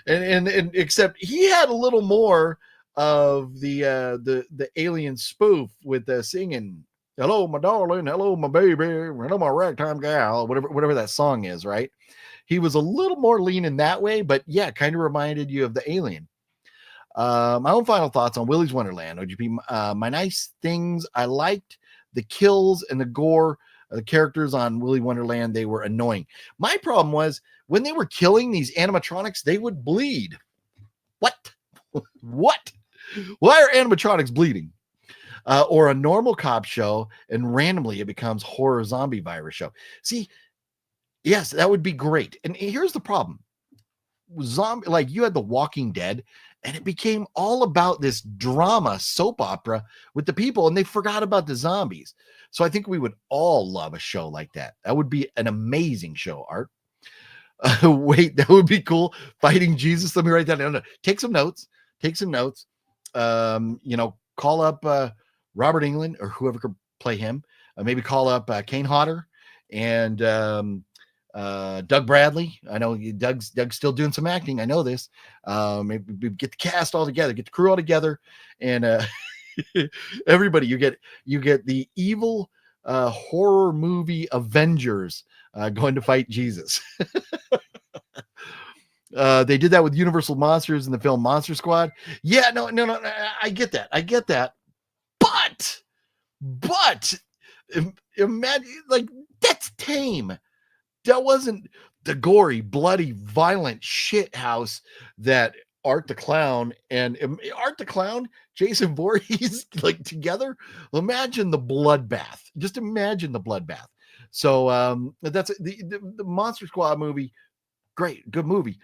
and except he had a little more of the alien spoof with the singing, "Hello, my darling. Hello, my baby. Hello, my ragtime gal." Whatever that song is, right? He was a little more leaning that way, but yeah, kind of reminded you of the alien. My own final thoughts on Willy's Wonderland. OGP, my nice things I liked. The kills and the gore, the characters on Willy Wonderland, they were annoying. My problem was when they were killing these animatronics, they would bleed. What? What? Why are animatronics bleeding? Or a normal cop show, and randomly it becomes horror zombie virus show. See, yes, that would be great. And here's the problem. Zombie, like you had The Walking Dead, and it became all about this drama soap opera with the people, and they forgot about the zombies. So I think we would all love a show like that. That would be an amazing show, Art. Wait, that would be cool. Fighting Jesus. Let me write that down. No, take some notes. Take some notes. Call up Robert England or whoever could play him. Maybe call up Kane Hodder and Doug Bradley. I know Doug's still doing some acting. I know this. Maybe get the cast all together, get the crew all together, and everybody. You get the evil horror movie Avengers going to fight Jesus. They did that with Universal Monsters in the film Monster Squad. Yeah, no, I get that. But imagine, like, that's tame. That wasn't the gory, bloody, violent shit house that Art the Clown and Jason Voorhees like together. Imagine the bloodbath. Just imagine the bloodbath. So that's the Monster Squad movie. Great, good movie,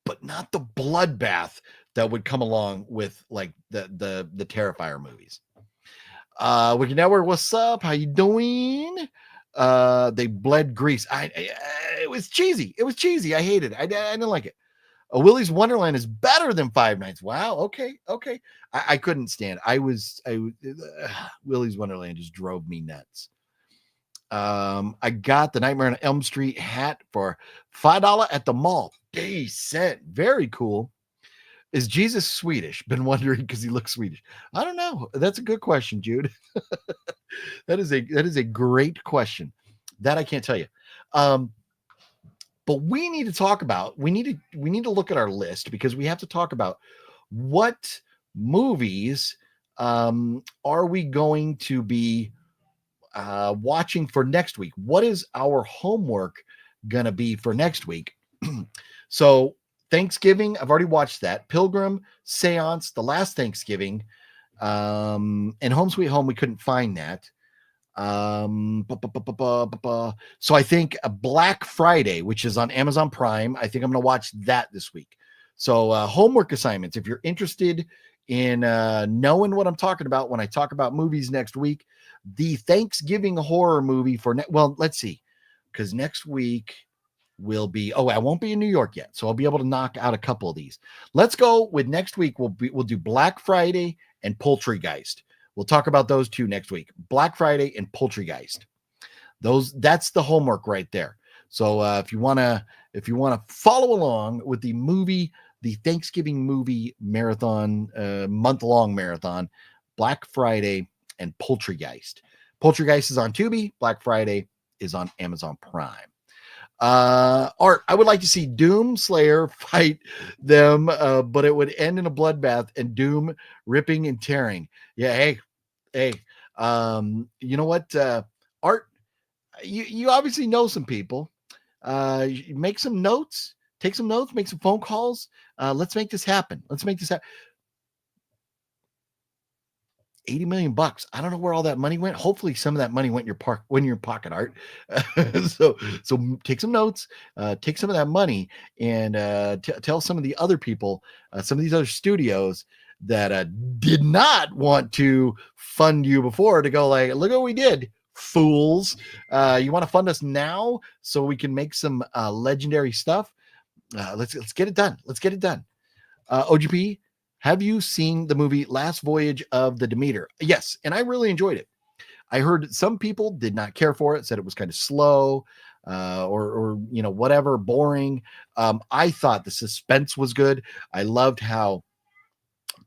but not the bloodbath that would come along with like the Terrifier movies. Wiki Network, what's up? How you doing? They bled grease. It was cheesy. It was cheesy. I hated it. I didn't like it. Willy's Wonderland is better than Five Nights. Wow. Okay. I couldn't stand it. Willy's Wonderland just drove me nuts. I got the Nightmare on Elm Street hat for $5 at the mall. Decent. Very cool. Is Jesus Swedish? Been wondering because he looks Swedish. I don't know. That's a good question, Jude. That is a great question. That I can't tell you. But we need to talk about. We need to look at our list because we have to talk about what movies are we going to be watching for next week. What is our homework gonna be for next week? So Thanksgiving, I've already watched that. Pilgrim, Seance, The Last Thanksgiving, and Home Sweet Home. We couldn't find that. So I think a Black Friday, which is on Amazon Prime, I think I'm going to watch that this week. So homework assignments, if you're interested in knowing what I'm talking about when I talk about movies next week, the Thanksgiving horror movie for well, let's see, because next week will be, I won't be in New York yet, so I'll be able to knock out a couple of these. Let's go with next week. We'll do Black Friday and Poultrygeist. We'll talk about those two next week. Black Friday and Poultrygeist. That's the homework right there. So if you want to follow along with the Thanksgiving movie marathon, month-long marathon, Black Friday and Poultrygeist. Poultrygeist is on Tubi. Black Friday is on Amazon Prime. Art, I would like to see Doom Slayer fight them, but it would end in a bloodbath and Doom ripping and tearing. Yeah, hey, you know what, Art, you obviously know some people. Make some notes, take some notes, make some phone calls. Let's make this happen. 80 million bucks. I don't know where all that money went. Hopefully some of that money went in your pocket, Art. So take some notes, take some of that money and tell some of the other people, some of these other studios that did not want to fund you before to go like, look what we did, fools. You want to fund us now so we can make some legendary stuff? Let's get it done. Let's get it done. OGP, have you seen the movie Last Voyage of the Demeter? Yes, and I really enjoyed it. I heard some people did not care for it, said it was kind of slow, or whatever, boring. I thought the suspense was good. I loved how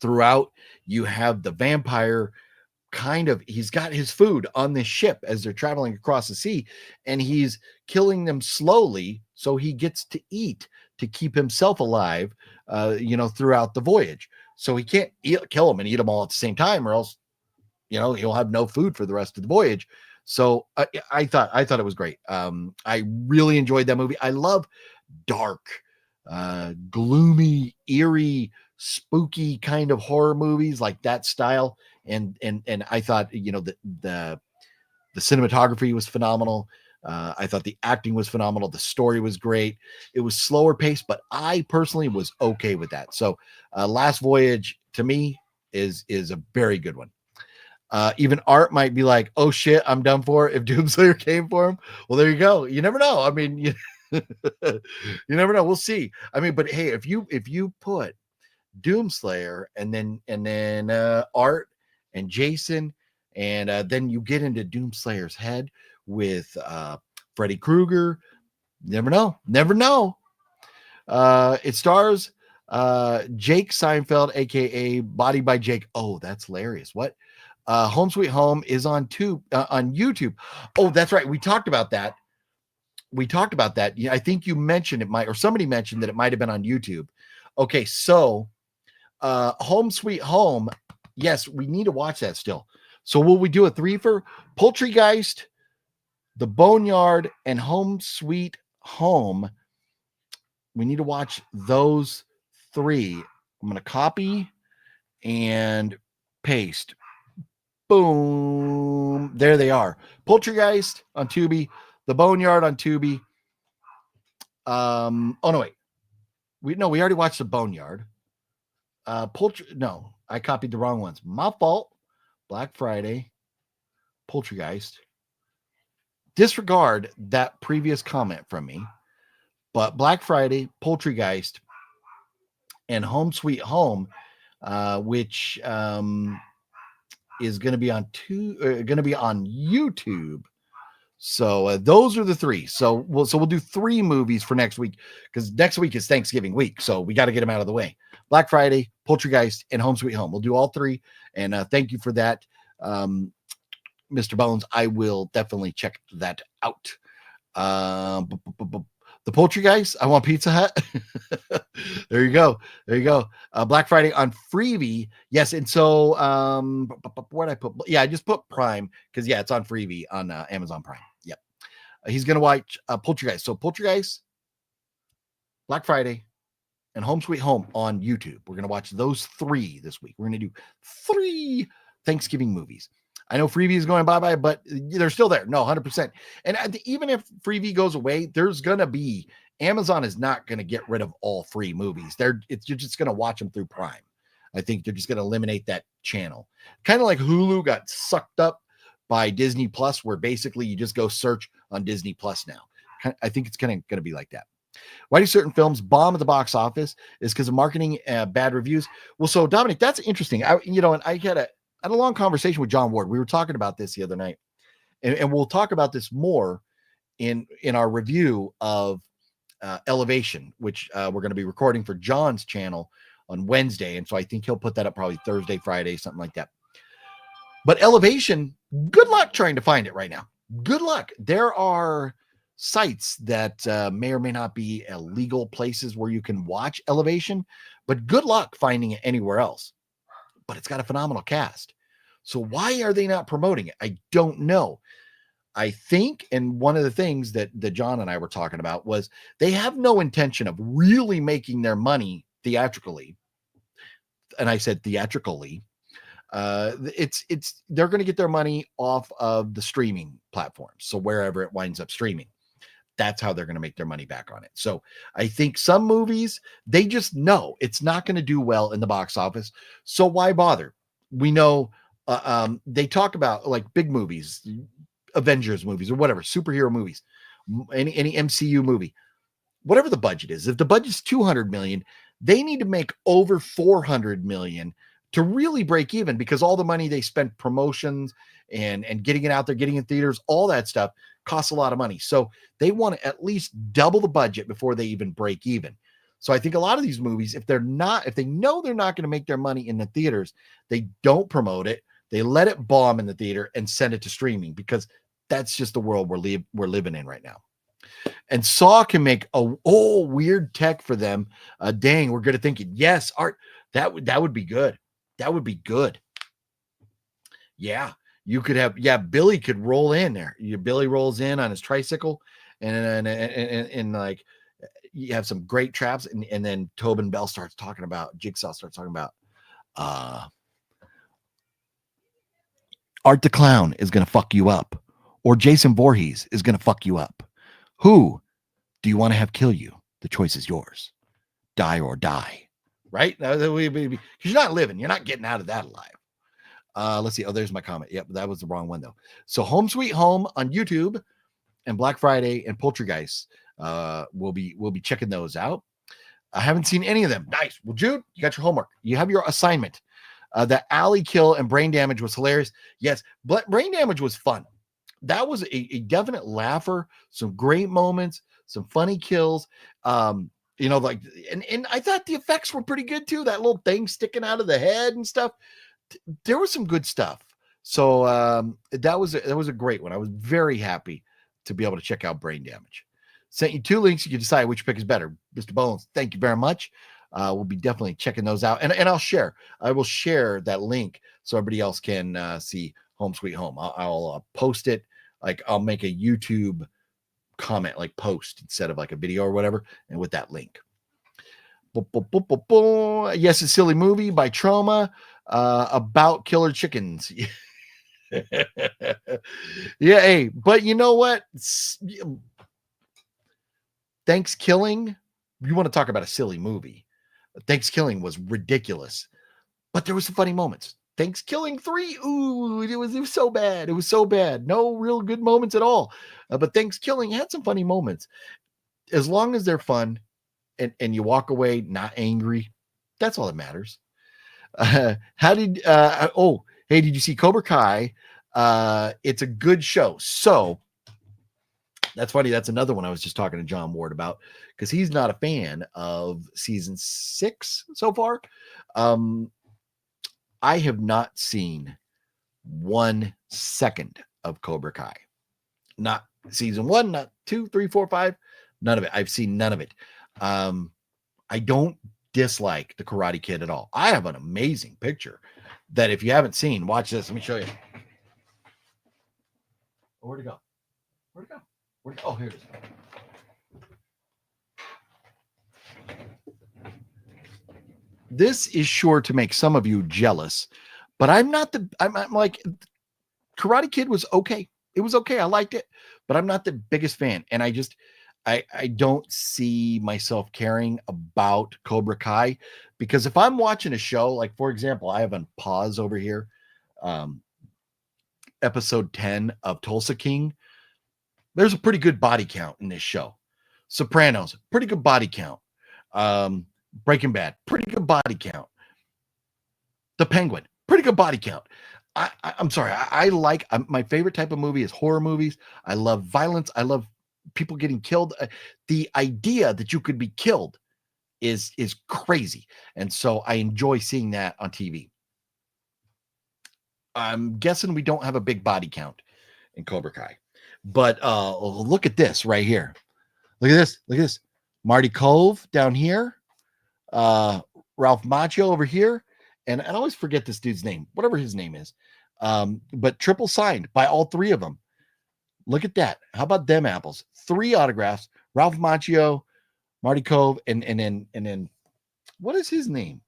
throughout you have the vampire he's got his food on this ship as they're traveling across the sea, and he's killing them slowly so he gets to eat to keep himself alive, throughout the voyage. So he can't kill them and eat them all at the same time, or else, he'll have no food for the rest of the voyage. So I thought it was great. I really enjoyed that movie. I love dark, gloomy, eerie, spooky kind of horror movies like that style. And I thought, the cinematography was phenomenal. I thought the acting was phenomenal. The story was great. It was slower paced, but I personally was okay with that. So Last Voyage to me is a very good one. Even Art might be like, oh shit, I'm done for if Doomslayer came for him. Well, there you go. You never know. I mean, You never know. We'll see. I mean, but hey, if you put Doomslayer and then Art and Jason, and then you get into Doomslayer's head with Freddy Krueger. Never know. It stars Jake Seinfeld, aka Body by Jake. Oh, that's hilarious. What? Home Sweet Home is on YouTube. Oh, that's right. We talked about that. Yeah, I think you mentioned it might, or somebody mentioned that it might have been on YouTube. Okay, so Home Sweet Home. Yes, we need to watch that still. So will we do a three for Poultrygeist, The Boneyard, and Home Sweet Home? We need to watch those three. I'm going to copy and paste. Boom. There they are. Poultrygeist on Tubi, The Boneyard on Tubi. Oh no, wait. We already watched The Boneyard. No, I copied the wrong ones. My fault. Black Friday, Poultrygeist. Disregard that previous comment from me. But Black Friday, Poultrygeist, and Home Sweet Home, which is going to be on YouTube. So those are the three. So we'll do three movies for next week, because next week is Thanksgiving week. So we got to get them out of the way. Black Friday, Poultrygeist, and Home Sweet Home. We'll do all three. And thank you for that, Mr. Bones. I will definitely check that out. The Poultrygeist, I want Pizza Hut. There you go. Black Friday on Freebie. Yes. And so where'd I put? Yeah, I just put Prime because, yeah, it's on Freebie on Amazon Prime. Yep. He's going to watch Poultrygeist. So Poultrygeist, Black Friday, and Home Sweet Home on YouTube. We're going to watch those three this week. We're going to do 3 Thanksgiving movies. I know Freebie is going bye-bye, but they're still there. No, 100%. And even if Freebie goes away, there's going to be, Amazon is not going to get rid of all free movies. You're just going to watch them through Prime. I think they're just going to eliminate that channel. Kind of like Hulu got sucked up by Disney Plus, where basically you just go search on Disney Plus now. I think it's going to be like that. Why do certain films bomb at the box office? Is because of marketing, bad reviews. Well, so Dominic, that's interesting. And I had a long conversation with John Ward. We were talking about this the other night, and we'll talk about this more in our review of Elevation, which we're going to be recording for John's channel on Wednesday. And so I think he'll put that up probably Thursday, Friday, something like that. But Elevation, good luck trying to find it right now. Good luck. There are sites that may or may not be illegal places where you can watch Elevation, but good luck finding it anywhere else. But it's got a phenomenal cast. So why are they not promoting it? I don't know. I think, and one of the things that John and I were talking about was they have no intention of really making their money theatrically. And I said theatrically. They're going to get their money off of the streaming platforms. So wherever it winds up streaming, that's how they're going to make their money back on it. So I think some movies, they just know it's not going to do well in the box office. So why bother? We know they talk about like big movies, Avengers movies or whatever, superhero movies, any MCU movie, whatever the budget is. If the budget's $200 million, they need to make over $400 million to really break even, because all the money they spent promotions and getting it out there, getting in theaters, all that stuff costs a lot of money. So they want to at least double the budget before they even break even. So I think a lot of these movies, if they know they're not going to make their money in the theaters, they don't promote it. They let it bomb in the theater and send it to streaming, because that's just the world we're living in right now. And Saw can make weird tech for them. Dang, we're good at thinking. Yes, Art, that would be good. That would be good. Yeah, you could have. Yeah, Billy could roll in there. Billy rolls in on his tricycle, and like you have some great traps, and then Tobin Bell starts talking about Jigsaw starts talking about Art the Clown is going to fuck you up, or Jason Voorhees is going to fuck you up. Who do you want to have kill you? The choice is yours. Die or die. Right? Because you're not living. You're not getting out of that alive. Let's see. Oh, there's my comment. Yep, that was the wrong one, though. So Home Sweet Home on YouTube and Black Friday and Poultrygeist we'll be checking those out. I haven't seen any of them. Nice. Well, Jude, you got your homework. You have your assignment. The alley kill and brain damage was hilarious. Yes, but brain damage was fun. That was a definite laugher. Some great moments, some funny kills. Like, and I thought the effects were pretty good too. That little thing sticking out of the head and stuff. There was some good stuff. So that was a great one. I was very happy to be able to check out brain damage. Sent you 2 links. You can decide which pick is better. Mr. Bones, thank you very much. We'll be definitely checking those out. And I will share that link so everybody else can see Home Sweet Home. I'll post it. Like, I'll make a YouTube comment, like post instead of like a video or whatever, and with that link. Yes, a silly movie by Trauma about killer chickens. Yeah, hey, but you know what? Thanksgiving, you want to talk about a silly movie. Thanksgiving was ridiculous, but there was some funny moments. Thanksgiving 3, ooh, it was so bad. It was so bad. No real good moments at all. But Thanksgiving had some funny moments. As long as they're fun and you walk away not angry, that's all that matters. Hey, did you see Cobra Kai? It's a good show. So that's funny. That's another one I was just talking to John Ward about, because he's not a fan of season 6 so far. I have not seen 1 second of Cobra Kai. Not season 1, not 2, 3, 4, 5. None of it. I've seen none of it. I don't dislike the Karate Kid at all. I have an amazing picture that if you haven't seen, watch this. Let me show you. Oh, where'd it go? Oh, here it is. This is sure to make some of you jealous, but I'm like, Karate Kid was okay. It was okay. I liked it, but I'm not the biggest fan. And I don't see myself caring about Cobra Kai, because if I'm watching a show, like, for example, I have on pause over here, episode 10 of Tulsa King. There's a pretty good body count in this show. Sopranos, pretty good body count. Breaking Bad, pretty good body count. The Penguin, pretty good body count. I'm sorry. I like, my favorite type of movie is horror movies. I love violence. I love people getting killed. The idea that you could be killed is crazy. And so I enjoy seeing that on TV. I'm guessing we don't have a big body count in Cobra Kai, but look at this right here. Look at this. Marty Cove down here. Ralph Macchio over here. And I always forget this dude's name, whatever his name is. But triple signed by all 3 of them. Look at that. How about them apples? 3 autographs. Ralph Macchio, Marty Cove, and then what is his name?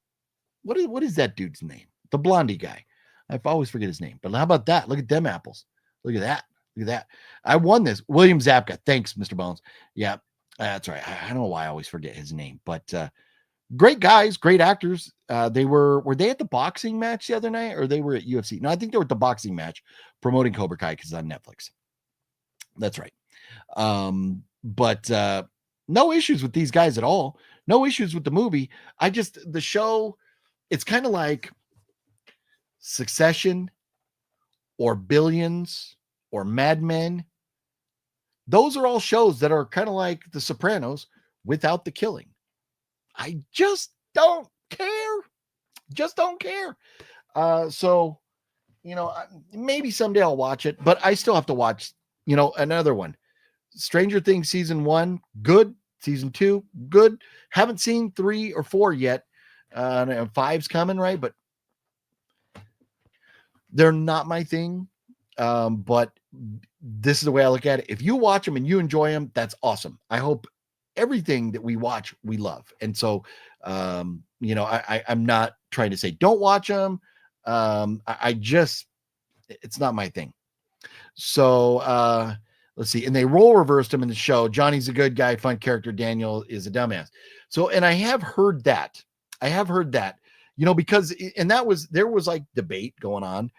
What is that dude's name? The blondie guy. I always forget his name. But how about that? Look at them apples. Look at that. I won this. William Zabka. Thanks, Mr. Bones. Yeah, that's right. I don't know why I always forget his name, but great guys, great actors. Were they at the boxing match the other night, or they were at UFC? No, I think they were at the boxing match promoting Cobra Kai because it's on Netflix. That's right. But no issues with these guys at all. No issues with the movie. The show, it's kind of like Succession or Billions or Mad Men. Those are all shows that are kind of like The Sopranos without the killing. I just don't care. So, maybe someday I'll watch it, but I still have to watch, another one. Stranger Things season 1, good. Season 2, good. Haven't seen 3 or 4 yet. 5's coming, right? But they're not my thing. But this is the way I look at it. If you watch them and you enjoy them, that's awesome. I hope everything that we watch, we love. And so, I'm not trying to say don't watch them. It's not my thing. So, let's see. And they role reversed him in the show. Johnny's a good guy, fun character. Daniel is a dumbass. So, and I have heard that, because, and there was like debate going on,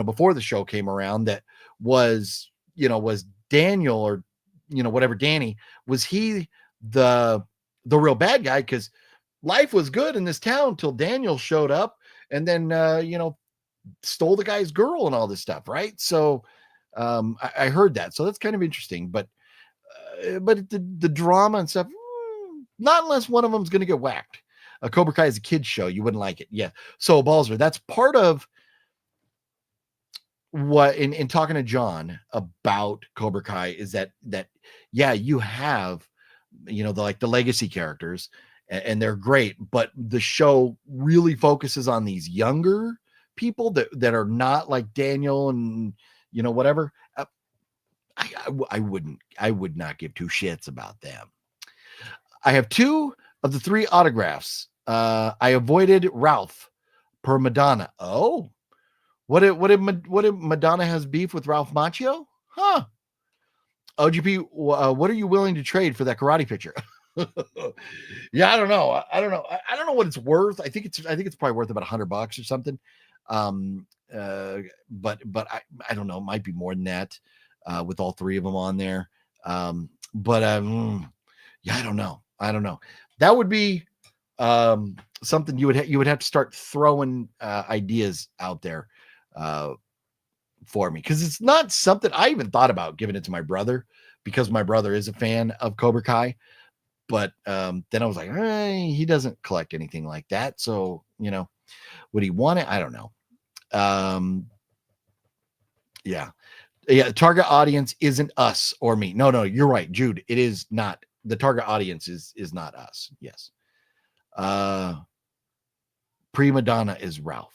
before the show came around, that was Daniel, or, whatever Danny, was he the real bad guy? Because life was good in this town until Daniel showed up and then stole the guy's girl and all this stuff, right? So I heard that, so that's kind of interesting. But the drama and stuff, not unless one of them's going to get whacked. Cobra Kai is a kid's show, you wouldn't like it. Yeah. So Balzer, that's part of what in talking to John about Cobra Kai is that yeah, you have the legacy characters and they're great, but the show really focuses on these younger people that are not like Daniel and whatever. I would not give two shits about them. I have 2 of the 3 autographs. I avoided Ralph per Madonna. Oh, what did Madonna has beef with Ralph Macchio? Huh? OGP, what are you willing to trade for that karate picture? Yeah, I don't know. I don't know what it's worth. I think it's probably worth about $100 or something. But I don't know. It might be more than that with all 3 of them on there. Yeah, I don't know. That would be something you would have to start throwing ideas out there for me, because it's not something I even thought about giving it to my brother, because my brother is a fan of Cobra Kai. But then I was like, he doesn't collect anything like that, so would he want it? I don't know. Yeah. Target audience isn't us or me. No, you're right, Jude. It is not. The target audience is not us. Yes. Prima donna is Ralph.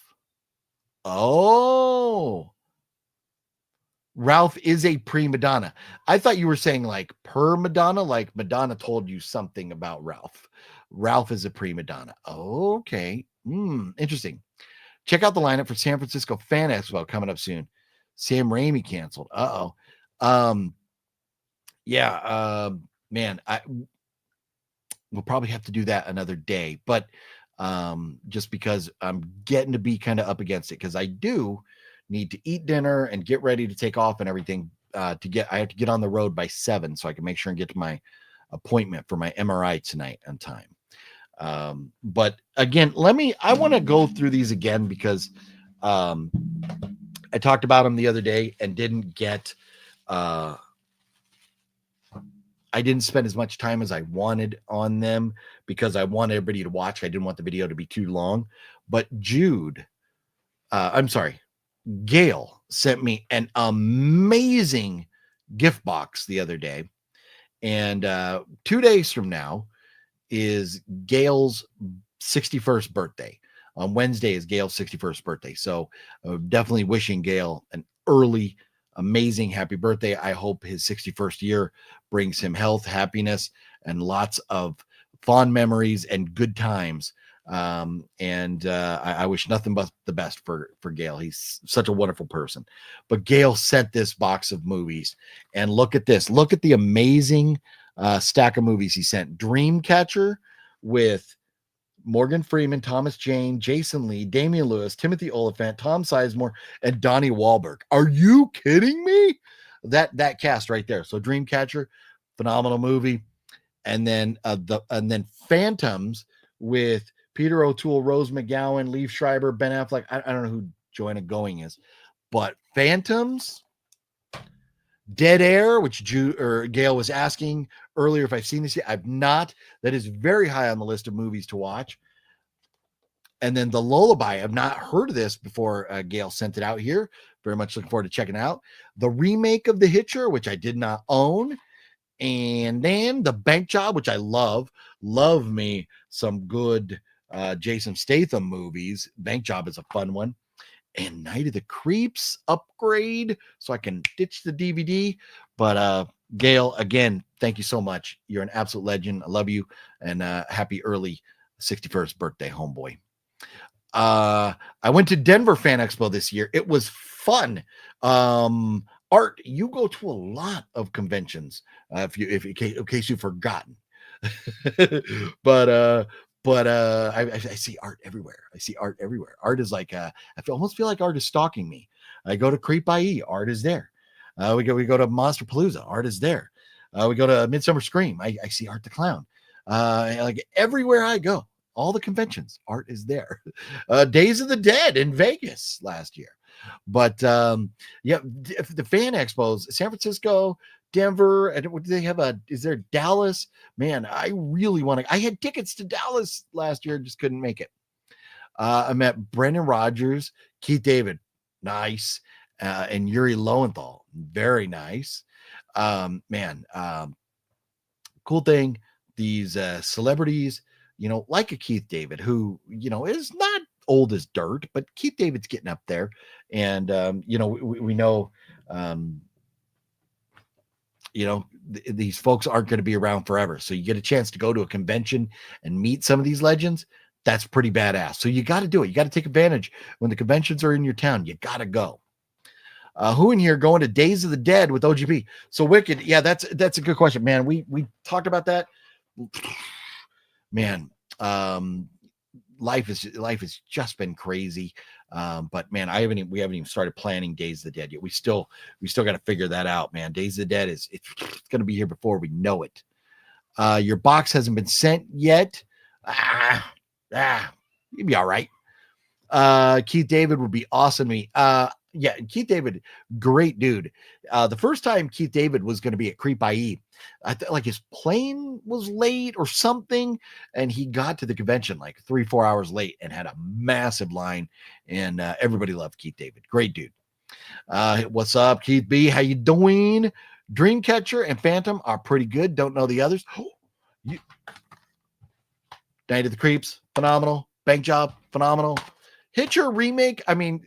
Oh, Ralph is a prima donna. I thought you were saying like per Madonna, like Madonna told you something about Ralph. Ralph is a prima donna. Okay. Interesting. Check out the lineup for San Francisco Fan Expo coming up soon. Sam Raimi canceled. Yeah. Man, we'll probably have to do that another day, but just because I'm getting to be kind of up against it, because I do need to eat dinner and get ready to take off and everything. I have to get on the road by 7 so I can make sure and get to my appointment for my MRI tonight on time. But again, I want to go through these again, because I talked about them the other day and didn't get I didn't spend as much time as I wanted on them, because I want everybody to watch. I didn't want the video to be too long. But Gale sent me an amazing gift box the other day. And 2 days from now is Gale's 61st birthday. On Wednesday is Gale's 61st birthday. So definitely wishing Gale an early, amazing happy birthday. I hope his 61st year brings him health, happiness, and lots of fond memories and good times. I wish nothing but the best for Gale. He's such a wonderful person. But Gale sent this box of movies, and look at this. Look at the amazing stack of movies he sent. Dreamcatcher with Morgan Freeman, Thomas Jane, Jason Lee, Damian Lewis, Timothy Olyphant, Tom Sizemore, and Donnie Wahlberg. Are you kidding me? That cast right there. So Dreamcatcher, phenomenal movie. And then Phantoms with Peter O'Toole, Rose McGowan, Liev Schreiber, Ben Affleck. I don't know who Joanna Going is, but Phantoms, Dead Air, which Gale was asking earlier if I've seen this yet. I've not. That is very high on the list of movies to watch. And then The Lullaby. I've not heard of this before. Gale sent it out here. Very much looking forward to checking it out. The remake of The Hitcher, which I did not own. And then The Bank Job, which I love me some good Jason Statham movies. Bank Job is a fun one. And Night of the Creeps upgrade so I can ditch the DVD. But Gale, again, thank you so much. You're an absolute legend. I love you, and happy early 61st birthday, homeboy. I went to Denver Fan Expo this year. It was fun. Art, you go to a lot of conventions, in case you've forgotten. but I see art everywhere. Art is like I almost feel like art is stalking me. I go to Creep I.E. Art is there. We go to Monster Palooza. Art is there. We go to Midsummer Scream. I see Art the Clown. Like everywhere I go, all the conventions, Art is there. Days of the Dead in Vegas last year. But yeah, the fan expos, San Francisco, Denver, and what do they have? Is there Dallas? Man, I really want to. I had tickets to Dallas last year, just couldn't make it. I met Brendan Rogers, Keith David, nice, and Yuri Lowenthal, very nice. Man, cool thing. These celebrities, you know, like a Keith David, who, you know, is not old as dirt, but Keith David's getting up there. And, you know, we know, you know, these folks aren't going to be around forever. So you get a chance to go to a convention and meet some of these legends. That's pretty badass. So you got to do it. You got to take advantage when the conventions are in your town. You got to go. Who in here going to Days of the Dead with OGB? So Wicked, yeah, that's a good question, man. We talked about that, man. Life has just been crazy, but man, we haven't even started planning Days of the Dead yet. We still got to figure that out, man. Days of the Dead it's going to be here before we know it. Your box hasn't been sent yet. You'd be all right. Keith David would be awesome to me. Yeah, Keith David, great dude. The first time Keith David was going to be at Creep I.E, like his plane was late or something, and he got to the convention like 3-4 hours late and had a massive line, and everybody loved Keith David. Great dude. What's up, Keith B? How you doing? Dreamcatcher and Phantom are pretty good. Don't know the others. Night of the Creeps, phenomenal. Bank Job, phenomenal. Hitcher remake, I mean,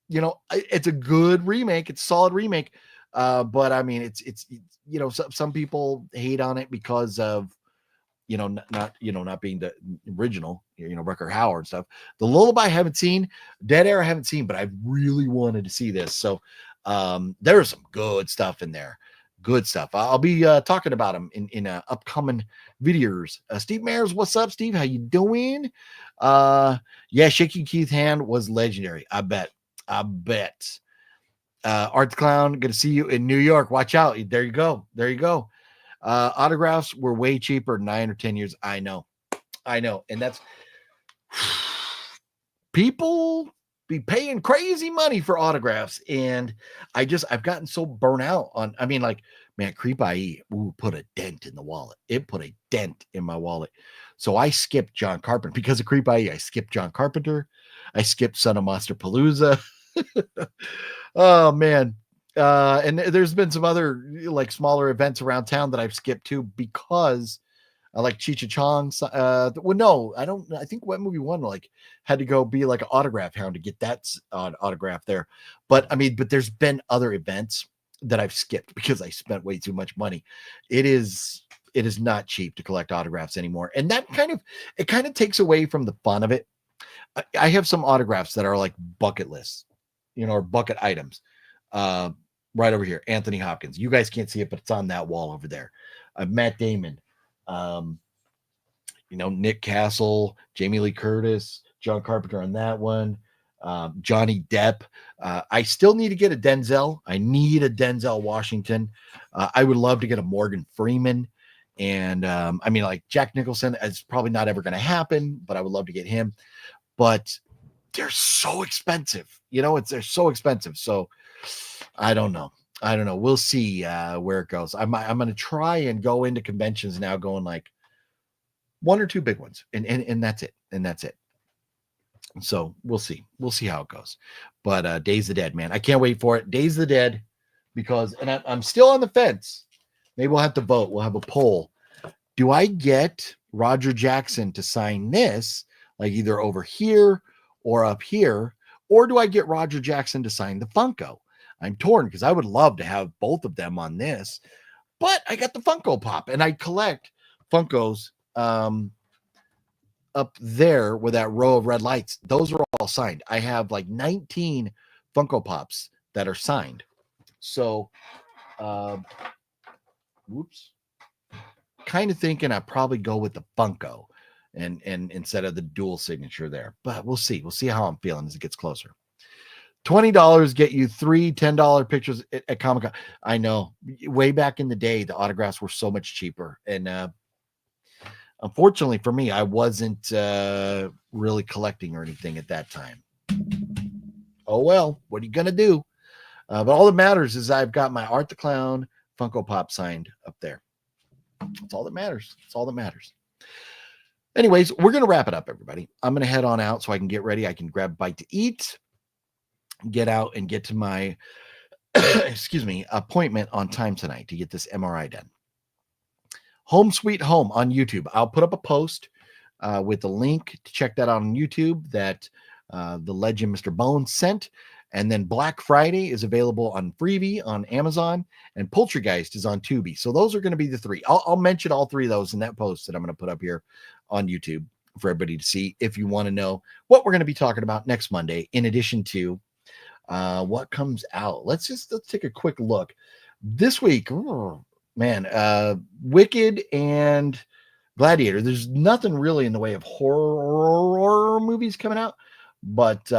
you know, it's a good remake. It's a solid remake. But I mean, it's you know, some people hate on it because of, you know, not being the original, you know, Rucker Howard stuff. The Lullaby I haven't seen, Dead Air I haven't seen, but I really wanted to see this. So there's some good stuff in there. Good stuff. I'll be talking about them in upcoming videos. Steve Mayers, what's up, Steve? How you doing? Yeah, shaking Keith hand was legendary. I bet. Art the Clown, good to see you in New York. Watch out. There you go. Autographs were way cheaper 9 or 10 years. I know. And that's people be paying crazy money for autographs. And I've gotten so burnt out on, I mean, like, man, Creep I.E. Put a dent in the wallet. It put a dent in my wallet. So I skipped John Carpenter because of Creep I.E. I skipped John Carpenter. I skipped Son of Monster Palooza. Oh man. And there's been some other like smaller events around town that I've skipped too because I like Cheech Chong's. Well, no, I don't. I think Wet Movie One like had to go be like an autograph hound to get that autograph there. But I mean, there's been other events that I've skipped because I spent way too much money. It is not cheap to collect autographs anymore, and that kind of takes away from the fun of it. I have some autographs that are like bucket lists, you know, or bucket items. Right over here, Anthony Hopkins. You guys can't see it, but it's on that wall over there. Matt Damon. You know, Nick Castle, Jamie Lee Curtis, John Carpenter on that one, Johnny Depp. I still need to get a Denzel. I need a Denzel Washington. I would love to get a Morgan Freeman. And I mean, like Jack Nicholson, it's probably not ever going to happen, but I would love to get him. But they're so expensive, you know, they're so expensive. So I don't know. We'll see where it goes. I'm going to try and go into conventions now going like 1 or 2 big ones. And that's it. So we'll see how it goes. But Days of the Dead, man, I can't wait for it. Days of the Dead, because, and I'm still on the fence. Maybe we'll have to vote. We'll have a poll. Do I get Roger Jackson to sign this, like either over here or up here, or do I get Roger Jackson to sign the Funko? I'm torn because I would love to have both of them on this, but I got the Funko Pop and I collect Funkos up there with that row of red lights. Those are all signed. I have like 19 Funko Pops that are signed. So, kind of thinking I probably go with the Funko and instead of the dual signature there, but we'll see how I'm feeling as it gets closer. $20 get you 3 $10 pictures at Comic-Con. I know. Way back in the day, the autographs were so much cheaper. And unfortunately for me, I wasn't really collecting or anything at that time. Oh, well, what are you going to do? But all that matters is I've got my Art the Clown Funko Pop signed up there. That's all that matters. That's all that matters. Anyways, we're going to wrap it up, everybody. I'm going to head on out so I can get ready. I can grab a bite to eat, get out and get to my, excuse me, appointment on time tonight to get this MRI done. Home Sweet Home on YouTube. I'll put up a post with the link to check that out on YouTube that the legend Mr. Bones sent. And then Black Friday is available on Freebie on Amazon, and Poultrygeist is on Tubi. So those are going to be the three. I'll mention all three of those in that post that I'm going to put up here on YouTube for everybody to see if you want to know what we're going to be talking about next Monday, in addition to what comes out. Let's take a quick look. This week, Wicked and Gladiator. There's nothing really in the way of horror movies coming out. But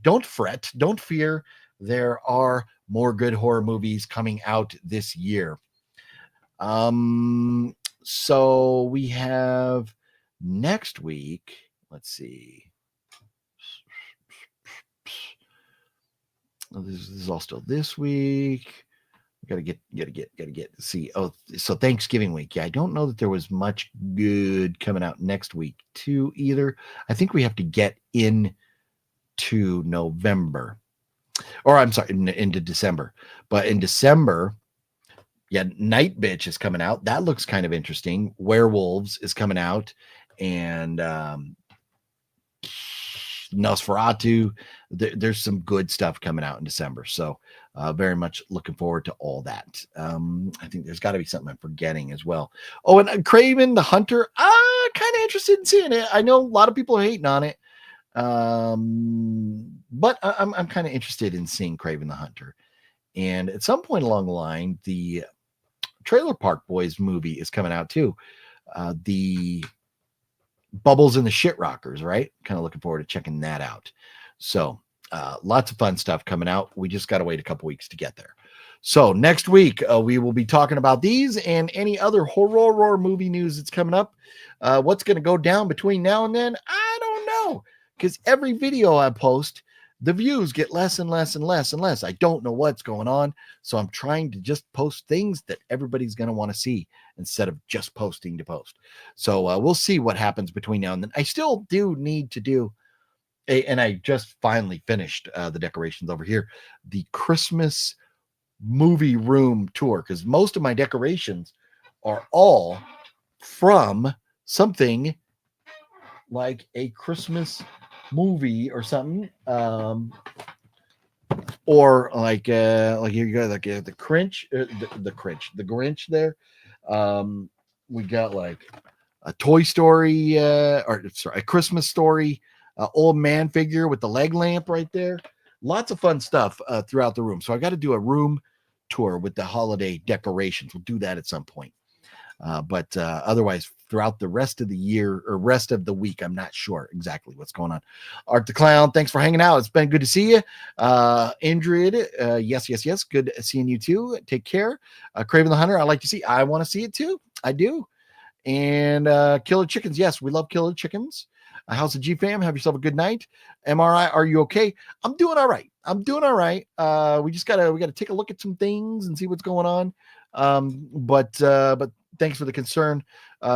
don't fret, don't fear. There are more good horror movies coming out this year. So we have next week. Let's see. This is all still this week. Gotta get to see. Oh, so Thanksgiving week. Yeah, I don't know that there was much good coming out next week too either. I think we have to get in to November, or I'm sorry, into December. But in December, Night Bitch is coming out. That looks kind of interesting. Werewolves is coming out, and Nosferatu. There's some good stuff coming out in December. So very much looking forward to all that. I think there's got to be something I'm forgetting as well. Oh, and Kraven the Hunter. Kind of interested in seeing it. I know a lot of people are hating on it. But I'm kind of interested in seeing Kraven the Hunter. And at some point along the line, the Trailer Park Boys movie is coming out too. The Bubbles and the Shit Rockers, right? Kind of looking forward to checking that out. So lots of fun stuff coming out. We just got to wait a couple weeks to get there. So next week, we will be talking about these and any other horror movie news that's coming up. What's going to go down between now and then? I don't know. Because every video I post, the views get less and less and less and less. I don't know what's going on. So I'm trying to just post things that everybody's going to want to see instead of just posting to post. So we'll see what happens between now and then. I still do need to do, and I just finally finished the decorations over here, the Christmas movie room tour, because most of my decorations are all from something like a Christmas movie or something, or like you got like the Grinch there. We got like a Toy Story, a Christmas Story old man figure with the leg lamp right there. Lots of fun stuff throughout the room. So I got to do a room tour with the holiday decorations. We'll do that at some point. But otherwise, throughout the rest of the year or rest of the week, I'm not sure exactly what's going on. Art the Clown, thanks for hanging out. It's been good to see you. Indrid, yes. Good seeing you too. Take care. Kraven the Hunter, I like to see. I want to see it too. I do. And Killer Chickens, yes, we love Killer Chickens. House of G Fam, have yourself a good night. MRI, are you okay? I'm doing all right. We gotta take a look at some things and see what's going on. But thanks for the concern,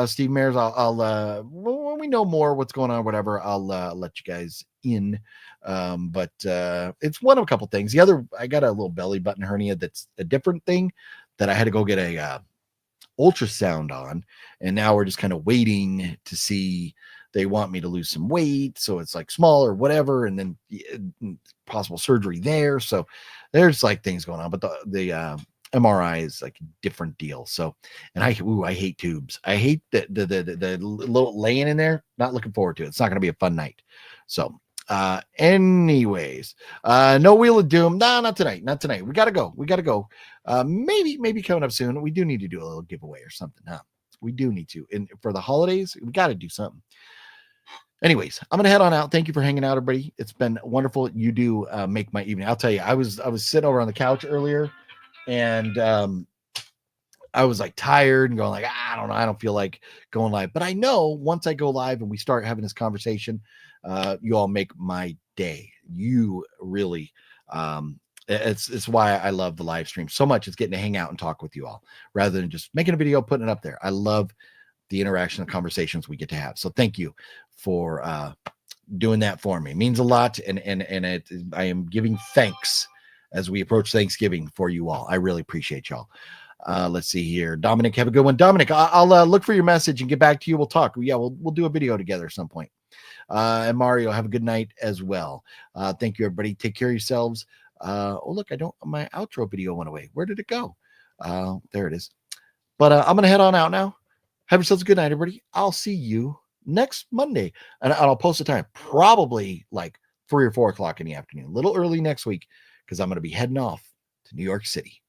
Steve Mayers. I'll when we know more what's going on, whatever, I'll let you guys in. But it's one of a couple things. The other, I got a little belly button hernia that's a different thing that I had to go get a ultrasound on, and now we're just kind of waiting to see. They want me to lose some weight, so it's like small or whatever, and then possible surgery there. So there's like things going on, but the MRI is like a different deal. So, and I hate tubes. I hate the little laying in there. Not looking forward to it. It's not going to be a fun night. So, anyways, no Wheel of Doom. No, not tonight. We gotta go. Maybe coming up soon. We do need to do a little giveaway or something. Huh? We do need to. And for the holidays, we got to do something. Anyways, I'm gonna head on out. Thank you for hanging out, everybody. It's been wonderful. You do make my evening. I'll tell you, I was sitting over on the couch earlier, and I was like tired and going like, I don't know, I don't feel like going live. But I know once I go live and we start having this conversation, you all make my day. You really, it's why I love the live stream so much. It's getting to hang out and talk with you all rather than just making a video, putting it up there. I love the interaction and conversations we get to have. So thank you for doing that for me. It means a lot, and I am giving thanks as we approach Thanksgiving for you all. I really appreciate y'all. Let's see here. Dominic, have a good one. Dominic, I'll look for your message and get back to you. We'll talk. Yeah, we'll do a video together at some point. And Mario, have a good night as well. Thank you, everybody. Take care of yourselves. Oh, look, my outro video went away. Where did it go? There it is. But I'm going to head on out now. Have yourselves a good night, everybody. I'll see you next Monday. And I'll post the time probably like 3 or 4 o'clock in the afternoon, a little early next week, because I'm going to be heading off to New York City.